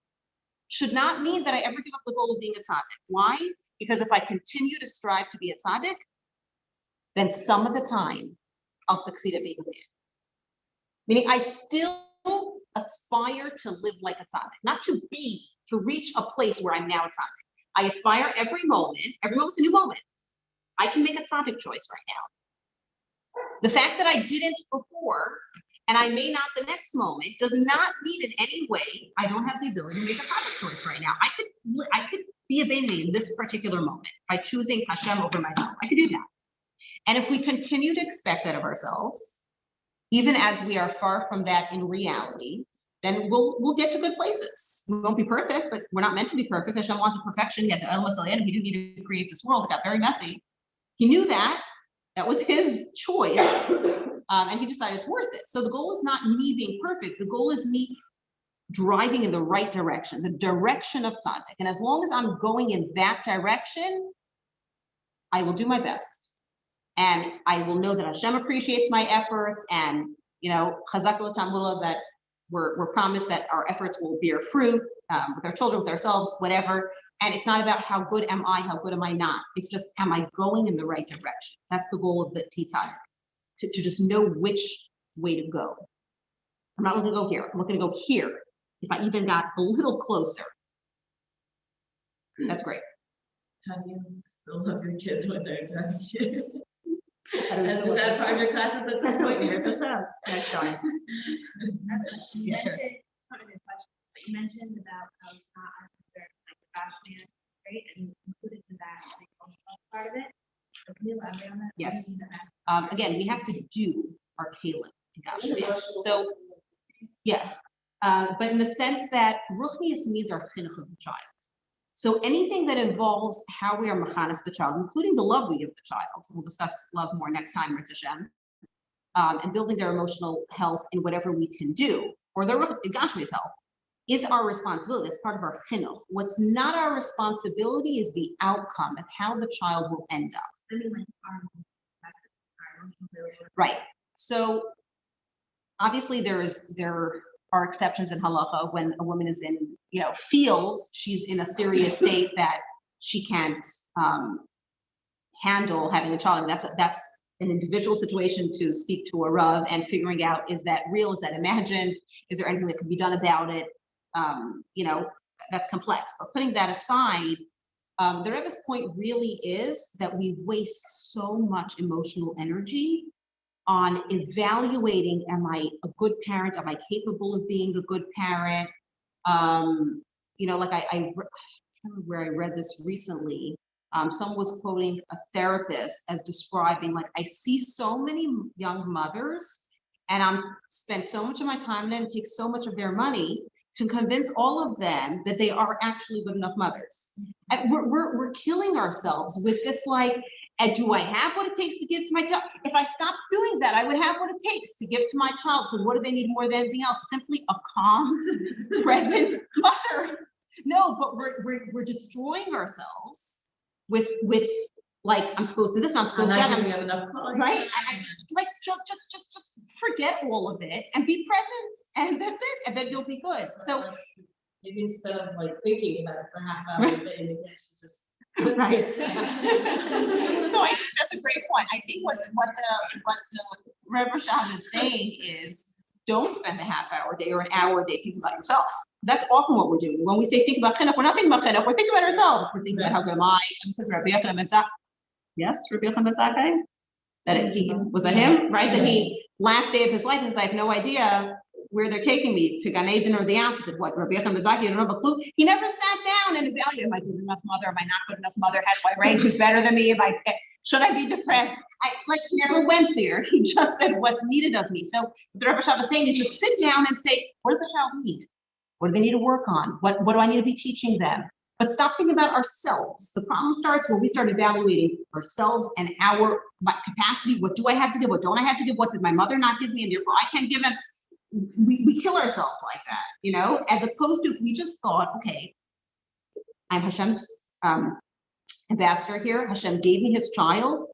should not mean that I ever give up the goal of being a tzaddik. Why? Because if I continue to strive to be a tzaddik, then some of the time I'll succeed at being a man. Meaning I still aspire to live like a tzaddik, not to reach a place where I'm now a tzaddik. I aspire every moment's a new moment. I can make a tzaddik choice right now. The fact that I didn't before, and I may not the next moment, does not mean in any way I don't have the ability to make a tzaddik choice right now. I could be a beinah in this particular moment by choosing Hashem over myself. I could do that. And if we continue to expect that of ourselves, even as we are far from that in reality, then we'll get to good places. We won't be perfect, but we're not meant to be perfect. Hashem wanted perfection. He had the Elohim He didn't need to create this world. It got very messy. He knew that. That was his choice. And he decided it's worth it. So the goal is not me being perfect. The goal is me driving in the right direction, the direction of tzaddik. And as long as I'm going in that direction, I will do my best. And I will know that Hashem appreciates my efforts, and chazak l'tamula, that we're promised that our efforts will bear fruit with our children, with ourselves, whatever. And it's not about how good am I, how good am I not. It's just, am I going in the right direction? That's the goal of the tzaddik, to just know which way to go. I'm not looking to go here. I'm looking to go here. If I even got a little closer, that's great. How do you still love your kids when they're done? And is that part of your classes at some point? Here's a show. Next time. You Yeah, sure. mentioned, not a good question, but you mentioned about how it's not considered like the bashman, right? And you included in that the emotional part of it. So can you elaborate on that? What do you Yes. mean by that? Again, we have to do our kalim in Gashmias. So, yeah, but in the sense that ruchnius means our chinuch of the child. So anything that involves how we are mechanech the child, including the love we give the child, and we'll discuss love more next time, Ritz Hashem, and building their emotional health in whatever we can do, or their Gashmias health, is our responsibility. It's part of our chinuch. What's not our responsibility is the outcome of how the child will end up. I mean, like, our emotional ability. Right. So obviously there are exceptions in halacha when a woman is in, feels she's in a serious state that she can't handle having a child. And that's an individual situation to speak to a rav and figuring out, is that real? Is that imagined? Is there anything that could be done about it? That's complex. But putting that aside, the Rebbe's point really is that we waste so much emotional energy on evaluating, am I a good parent? Am I capable of being a good parent? Like I can't remember where I read this recently. Someone was quoting a therapist as describing, like, I see so many young mothers and I'm spend so much of my time and take so much of their money to convince all of them that they are actually good enough mothers. And we're killing ourselves with this, like, and do I have what it takes to give to my child? If I stopped doing that, I would have what it takes to give to my child, because what do they need more than anything else? Simply a calm, present mother. No, but we're destroying ourselves with like, I'm supposed to this, I'm supposed to that. Right? Like just forget all of it and be present, and that's it, and then you'll be good. So Maybe instead of like thinking about it for half hour a day, maybe I should just. Right. So I think that's a great point. I think what the Rebbe Rashab is saying is, don't spend a half hour a day or an hour a day thinking about yourself. That's often what we're doing. When we say think about chinuch, we're not thinking about chinuch, we're thinking about ourselves. We're thinking about how good am I? And says Rabbi Yochanan ben Zakkai. Yes, Rabbi Yochanan ben Zakkai. Was that him? Right? That he, last day of his life, I have no idea where they're taking me, to Gan Eden or the opposite. What, Rabbi Yochanan ben Zakkai, I don't have a clue. He never sat down and evaluated, am I good enough mother? Am I not good enough mother? How do I rank? Who's better than me? Should I be depressed? He never went there. He just said what's needed of me. So what the Rebbe Rashab is saying is, just sit down and say, what does the child need? What do they need to work on? What do I need to be teaching them? But stop thinking about ourselves. The problem starts when we start evaluating ourselves and our capacity. What do I have to give? What don't I have to give? What did my mother not give me? And therefore I can't give them. We kill ourselves like that, as opposed to if we just thought, okay, I'm Hashem's ambassador here. Hashem gave me his child.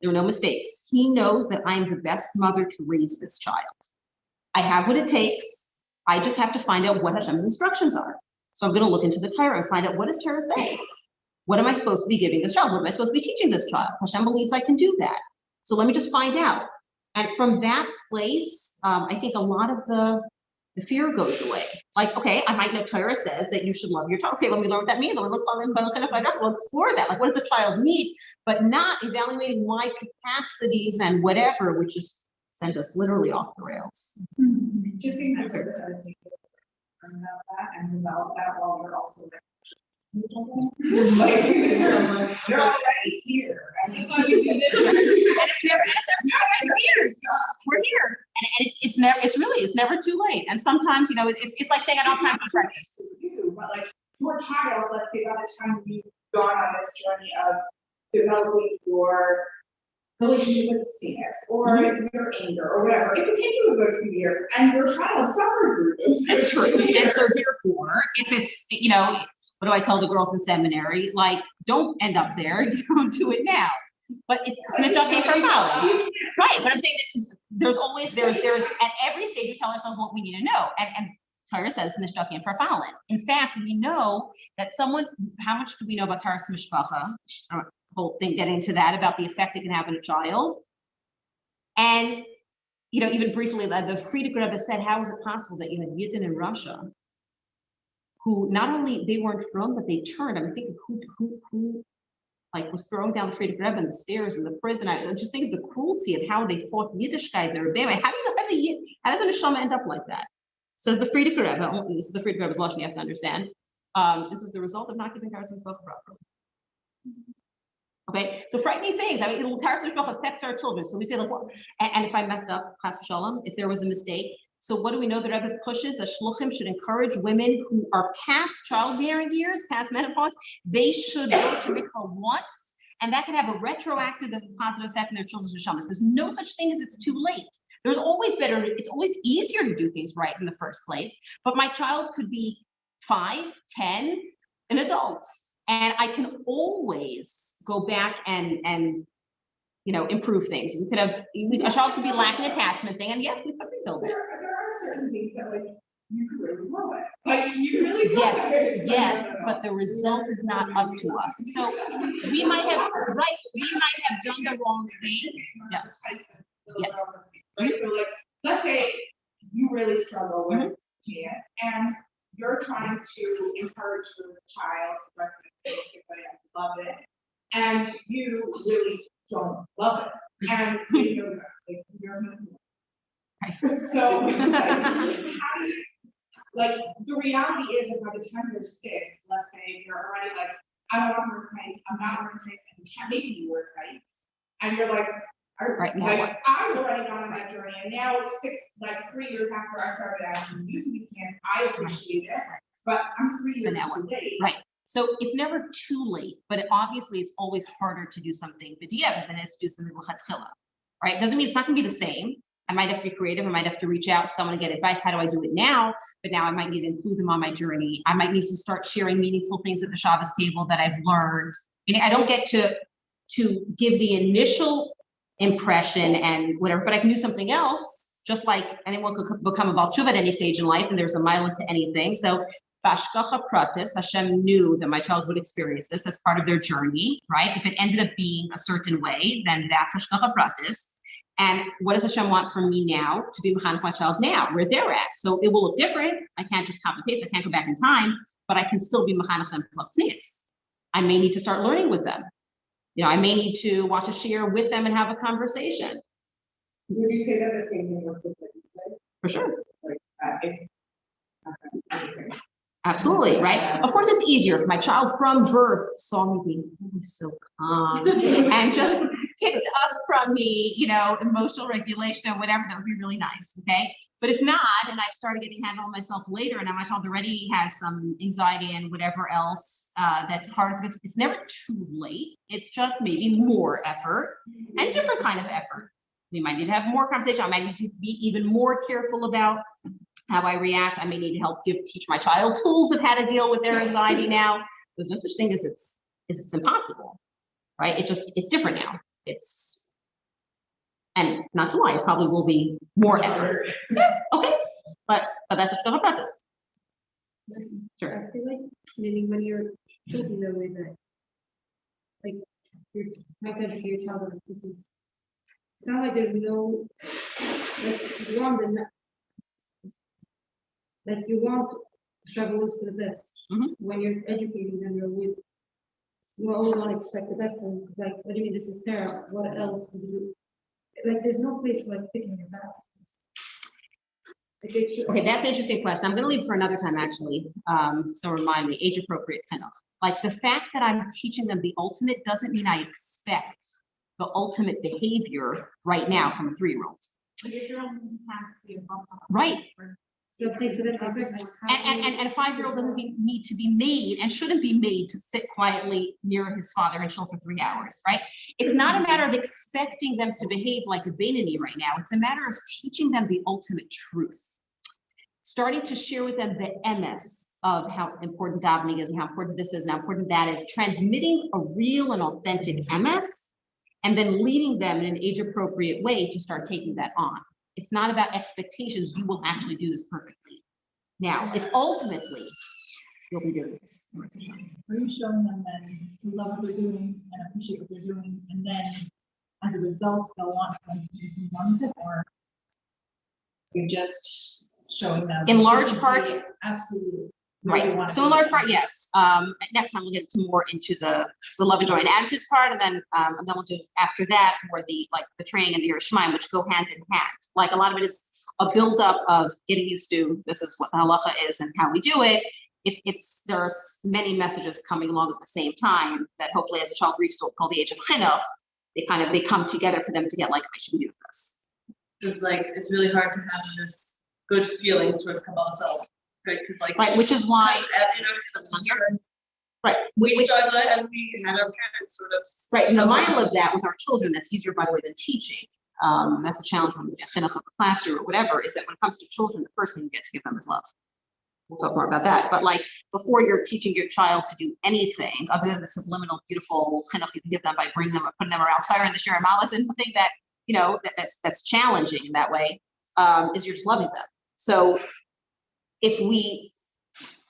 There are no mistakes. He knows that I am the best mother to raise this child. I have what it takes. I just have to find out what Hashem's instructions are. So I'm going to look into the Torah and find out, what does Torah say? What am I supposed to be giving this child? What am I supposed to be teaching this child? Hashem believes I can do that. So let me just find out. And from that place, I think a lot of the fear goes away. Like, okay, I might know Torah says that you should love your child. Okay, let me learn what that means. We'll explore that. Like, what does the child need? But not evaluating my capacities and whatever, which just send us literally off the rails. Do you think that they're going to take about that and develop that while we're also there? You're already here. And it's never We're here. And it's never too late. And sometimes, it's like saying I don't have time for practice. But like your child, let's say by the time you've gone on this journey of developing your relationship with sickness or your anger or whatever, it could take you a good few years, and your child suffered. That's true. And so therefore, if it's, what do I tell the girls in seminary? Like, don't end up there. Do it now. But it's okay for following. Right. But I'm saying that there's at every stage we tell ourselves what we need to know. And Torah says nishtakim for following. In fact, we know that how much do we know about Taras Mishpacha? Whole thing, get into that, about the effect it can have on a child. And, even briefly, the Frierdiker Rebbe said, how is it possible that you had Yidden in Russia who not only they weren't from, but they turned. I mean, think of who like was thrown down the Friedrich Rebbe and the stairs in the prison. I just think of the cruelty of how they fought Yiddishkeit. Their baby. How does a neshama end up like that? Says the Friedrich Rebbe. This is the Friedrich Rebbe's lashon. You have to understand. This is the result of not giving Taras Mishpacha properly. Okay, so frightening things. I mean, Taras Mishpacha affects our children. So we say, like, what? And if I messed up, chas v'shalom, if there was a mistake. So what do we know? The Rebbe pushes that shluchim should encourage women who are past childbearing years, past menopause. They should go to mikvah once, and that can have a retroactive and positive effect on their children's neshamas. There's no such thing as it's too late. There's always better. It's always easier to do things right in the first place. But my child could be 5, 10, an adult, and I can always go back and improve things. We could have a child could be lacking attachment thing, and yes, we could rebuild it. There are certain things that like you could really love it. Like you really could. Yes, but the result is not up to us. So we might have done the wrong thing. Yeah. Yes. Right? So like, let's say you really struggle with GS and you're trying to encourage your child to recognize it, love it, and you really don't love it. And you're so like the reality is that by the time you're 6, let's say you're already like, I don't want to wear tights, I'm not wearing tights, and you can't make me wear tights. And you're like, I've already gone on that journey, and now 3 years after I started asking you to be pants, I appreciate it, but I'm 3 years too late. Right. So it's never too late, but obviously it's always harder to do something b'diavad than it is to do something l'chatchila, right? Doesn't mean it's not going to be the same. I might have to be creative. I might have to reach out to someone to get advice. How do I do it now? But now I might need to include them on my journey. I might need to start sharing meaningful things at the Shabbos table that I've learned. I don't get to give the initial impression and whatever, but I can do something else. Just like anyone could become a Baal Tshuva at any stage in life, and there's a mile into anything. So Bashgacha Pratis, Hashem knew that my child would experience this as part of their journey, right? If it ended up being a certain way, then that's Hashgacha Pratis. And what does Hashem want from me now to be mechanech my child now, where they're at? So it will look different. I can't just copy paste. I can't go back in time, but I can still be mechanech them plus tznius. I may need to start learning with them. I may need to watch a shiur with them and have a conversation. Would you say that the same thing works with the For sure. It's Absolutely, right? Of course, it's easier if my child from birth saw me being really so calm and just picked up from me, emotional regulation or whatever. That would be really nice, okay? But if not, and I started getting handled myself later, and now my child already has some anxiety and whatever else that's hard to fix, it's never too late. It's just maybe more effort and different kind of effort. We might need to have more conversation. I might need to be even more careful about how I react. I may need to help teach my child tools of how to deal with their anxiety now. There's no such thing as it's impossible, right? It's different now. And not to lie, it probably will be more effort. Yeah, okay, but that's a still practice. Sure. I feel like maybe when you're thinking the way that, like, you're trying to educate your child, like, it's not like there's no, like, you want the struggle is for the best. Mhm. When you're educating them, you always want to expect the best. And like, what do you mean this is Sarah? What else do you do? Like, there's no place to like picking your battles. Okay, that's an interesting question. I'm going to leave for another time, actually. So remind me, age appropriate kind of. Like the fact that I'm teaching them the ultimate doesn't mean I expect the ultimate behavior right now from a 3-year-old. Right. So that's And a 5-year-old doesn't need to be made and shouldn't be made to sit quietly near his father and chill for 3 hours, right? It's not a matter of expecting them to behave like a Beinoni right now. It's a matter of teaching them the ultimate truth. Starting to share with them the emes of how important davening is and how important this is and how important that is. Transmitting a real and authentic emes, and then leading them in an age-appropriate way to start taking that on. It's not about expectations. You will actually do this perfectly. Now, it's ultimately, you'll be doing this. Are you showing them that to love what they're doing and appreciate what they're doing, and then as a result, they'll want to continue on with it, or you're just showing them? In large part, absolutely. Right, so in large part, yes. Next time we'll get more into the love and joy and attitudes part, and then we'll do after that more the training and the Yerushalayim, which go hand in hand. Like a lot of it is a buildup of getting used to this is what the halacha is and how we do it. There's many messages coming along at the same time that hopefully as a child reaches what we call the age of chinuch, they come together for them to get like I should be doing this. Because it's really hard to have this good feelings towards Kabbalah self, right? Because right, which is why right, we struggle and we had our parents sort of right. And the mile of that with our children, that's easier by the way than teaching. That's a challenge when we get chinuch of the classroom or whatever. Is that when it comes to children, the first thing you get to give them is love. We'll talk more about that. But before you're teaching your child to do anything other than the subliminal, beautiful chinuch you can give them by putting them around Torah and the Shir Malas, and the thing that that's challenging in that way is you're just loving them. So if we,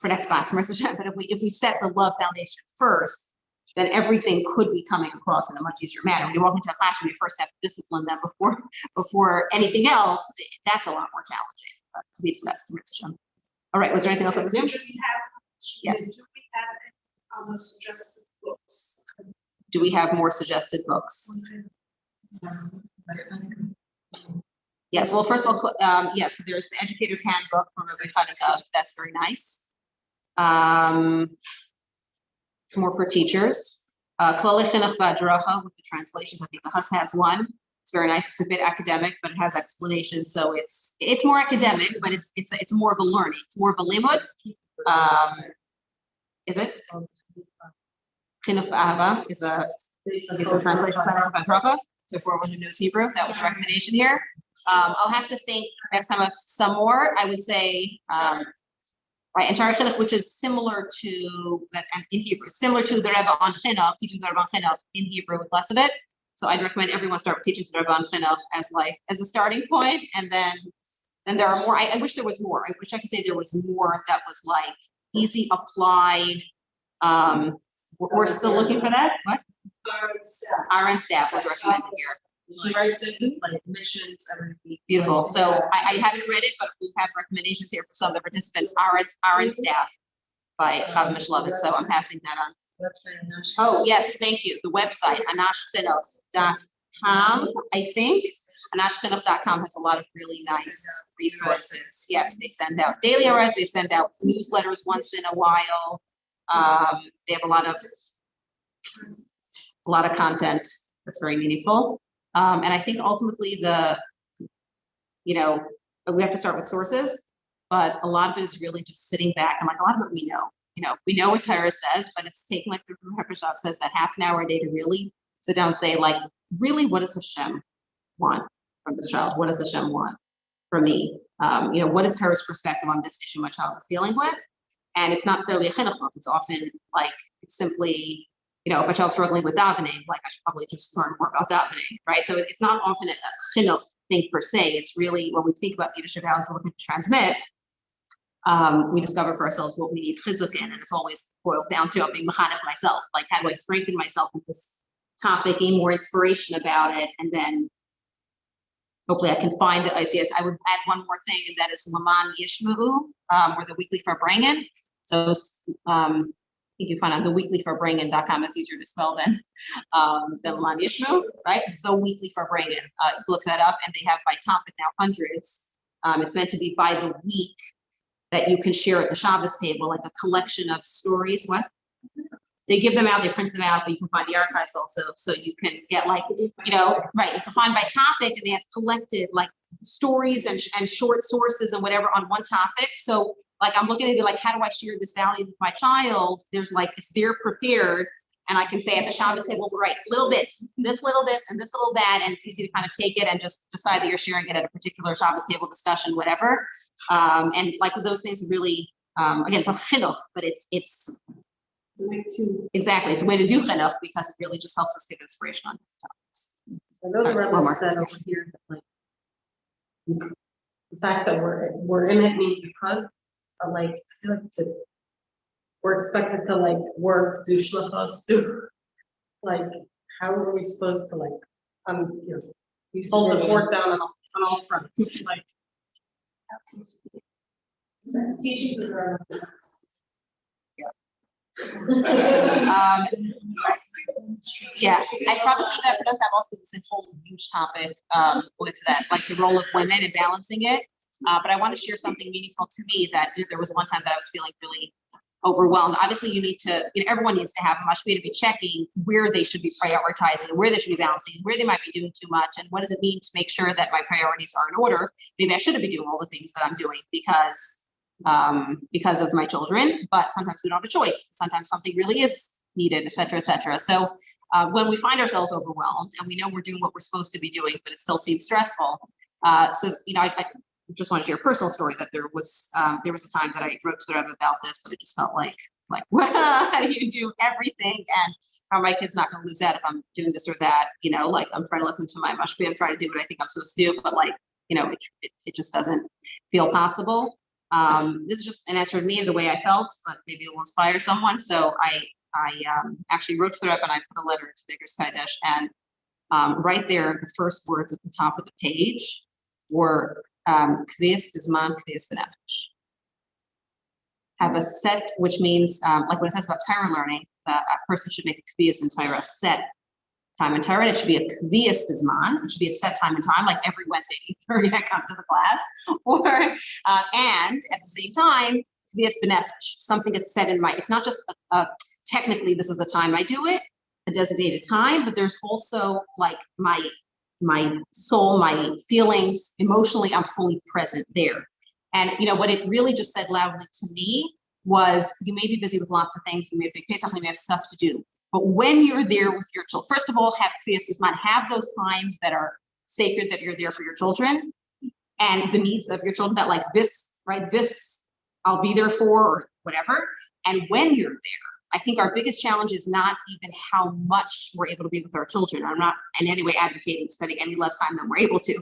for next class, but if we set the love foundation first, then everything could be coming across in a much easier manner. When you walk into a classroom, you first have to discipline them before anything else. That's a lot more challenging to be discussed. All right, was there anything else on the Zoom? Yes. Do we have suggested books? Do we have more suggested books? Yes, well, first of all, yes, there's the Educator's Handbook from Rabbi Chanukah. That's very nice. It's more for teachers. Klali Chinuch V'Hadracha with the translations. I think the Hus has one. It's very nice. It's a bit academic, but it has explanations, so it's more academic, but it's more of a learning. It's more of a limud. Is it? Chinuch B'Ahava is a translation of Chinuch V'Hadracha. So for everyone who knows Hebrew, that was a recommendation here. I'll have to think next time of some more. I would say, right, and Shari Chinuch, which is similar to that's in Hebrew, similar to the Rebbe on Chinuch, teaching the Rebbe on Chinuch in Hebrew with less of it. So I'd recommend everyone start with teaching the Rebbe on Chinuch as a starting point, and then there are more. I wish there was more. I wish I could say there was more that was easy applied. We're still looking for that. What? Aaron staff was recommended here. She writes it with missions, everything. Beautiful. So I haven't read it, but we have recommendations here for some of the participants. Aaron staff by Chav Mishlovitz. So I'm passing that on. Oh yes, thank you. The website anashchinuch.com. I think anashchinuch.com has a lot of really nice resources. Yes, they send out daily hours. They send out newsletters once in a while. They have a lot of content that's very meaningful. And I think ultimately we have to start with sources, but a lot of it is really just sitting back and a lot of it we know. We know what Torah says, but it's taking the Shop says that half an hour a day to really sit down and say, really, what does Hashem want from this child? What does Hashem want from me? What is Torah's perspective on this issue my child is dealing with? And it's not necessarily a chinuch book. It's often it's simply, if my child's struggling with davening, I should probably just learn more about davening, right? So it's not often a chinuch thing per se. It's really when we think about leadership values we're looking to transmit, we discover for ourselves what we need chizuk in, and it's always boils down to being mechanech myself. How do I strengthen myself with this topic, gain more inspiration about it, and then hopefully I can find the ICS. I would add one more thing, and that is Laman Yishma'u, or the weekly Farbrengen. So you can find on theweeklyfarbrengen.com. It's easier to spell than Laman Yishma'u, right? The weekly Farbrengen. You can look that up, and they have by topic now hundreds. It's meant to be by the week that you can share at the Shabbos table, a collection of stories. What? They give them out, they print them out, but you can find the archives also. So you can get right, it's defined by topic, and they have collected stories and short sources and whatever on one topic. So I'm looking at it how do I share this value with my child? There's it's there prepared, and I can say at the Shabbos table, right, little bits, this little this and this little that, and it's easy to kind of take it and just decide that you're sharing it at a particular Shabbos table discussion, whatever. And those things really, again, it's a chinuch, but it's exactly, it's a way to do chinuch because it really just helps us get inspiration on topics. I know the Rebbe said over here that the fact that we're in it means we could, but I feel we're expected to work, do shlichos, do how are we supposed to we hold the fort down on all fronts. Teaching the Yeah, I probably leave that for another time also, because it's a whole huge topic, with that, like the role of women and balancing it. But I want to share something meaningful to me that there was one time that I was feeling really overwhelmed. Obviously, you need to, everyone needs to have a much to be checking where they should be prioritizing, where they should be balancing, where they might be doing too much, and what does it mean to make sure that my priorities are in order. Maybe I shouldn't be doing all the things that I'm doing because of my children, but sometimes we don't have a choice. Sometimes something really is needed, et cetera, et cetera. So when we find ourselves overwhelmed and we know we're doing what we're supposed to be doing, but it still seems stressful. So, I just want to share a personal story that there was a time that I wrote to the Rebbe about this, that I just felt like, well, how do you do everything? And how are my kids not going to lose out if I'm doing this or that? Like I'm trying to listen to my mashpia, I'm trying to do what I think I'm supposed to do, but it just doesn't feel possible. This is just an answer to me and the way I felt, but maybe it will inspire someone. So I actually wrote to the Rebbe and I put a letter to the Kaddish, and right there, the first words at the top of the page were Kvias Bizman, Kvias Benefesh. Have a set, which means, like when it says about Torah learning, a person should make a Kvias in Torah, set time in Torah. It should be a Kvias Bizman. It should be a set time and time, like every Wednesday, 8:30 I come to the class. And at the same time, Kvias Benefesh, something that's set in my, it's not just technically this is the time I do it, a designated time, but there's also like my soul, my feelings, emotionally, I'm fully present there. And what it really just said loudly to me was, you may be busy with lots of things, you may be paid something, you may have stuff to do, but when you're there with your children, first of all, have Kriyas Guzman, have those times that are sacred, that you're there for your children and the needs of your children, that like this, right, this I'll be there for, or whatever. And when you're there, I think our biggest challenge is not even how much we're able to be with our children. I'm not in any way advocating spending any less time than we're able to,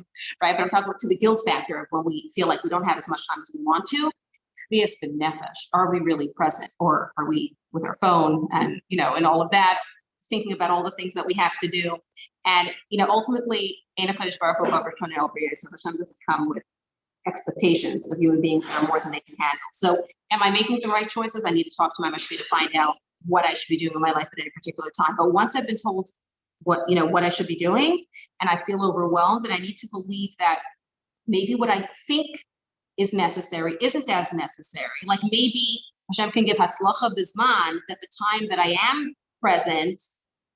right? But I'm talking about to the guilt factor of when we feel like we don't have as much time as we want to. Kvias benefesh. Are we really present, or are we with our phone and and all of that, thinking about all the things that we have to do? And ultimately, Ein HaKadosh Baruch Hu Baruch Tonei B'Yis, so sometimes this come with expectations of human beings that are more than they can handle. So am I making the right choices? I need to talk to my mashpia to find out what I should be doing in my life at any particular time. But once I've been told what I should be doing, and I feel overwhelmed, then I need to believe that maybe what I think is necessary isn't as necessary. Like maybe Hashem can give hatzlacha bizman, that the time that I am present,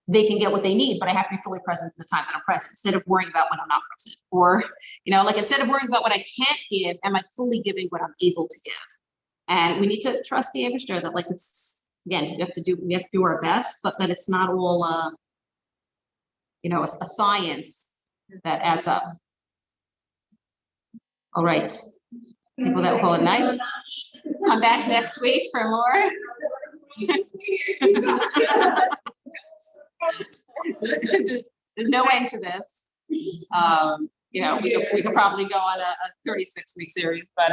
they can get what they need, but I have to be fully present in the time that I'm present, instead of worrying about when I'm not present. Or, like instead of worrying about what I can't give, am I fully giving what I'm able to give? And we need to trust the Eibishter that, like, it's, again, we have to do our best, but that it's not all, a science that adds up. All right. I think we'll call it night. Come back next week for more. There's no end to this. We could probably go on a 36-week series, but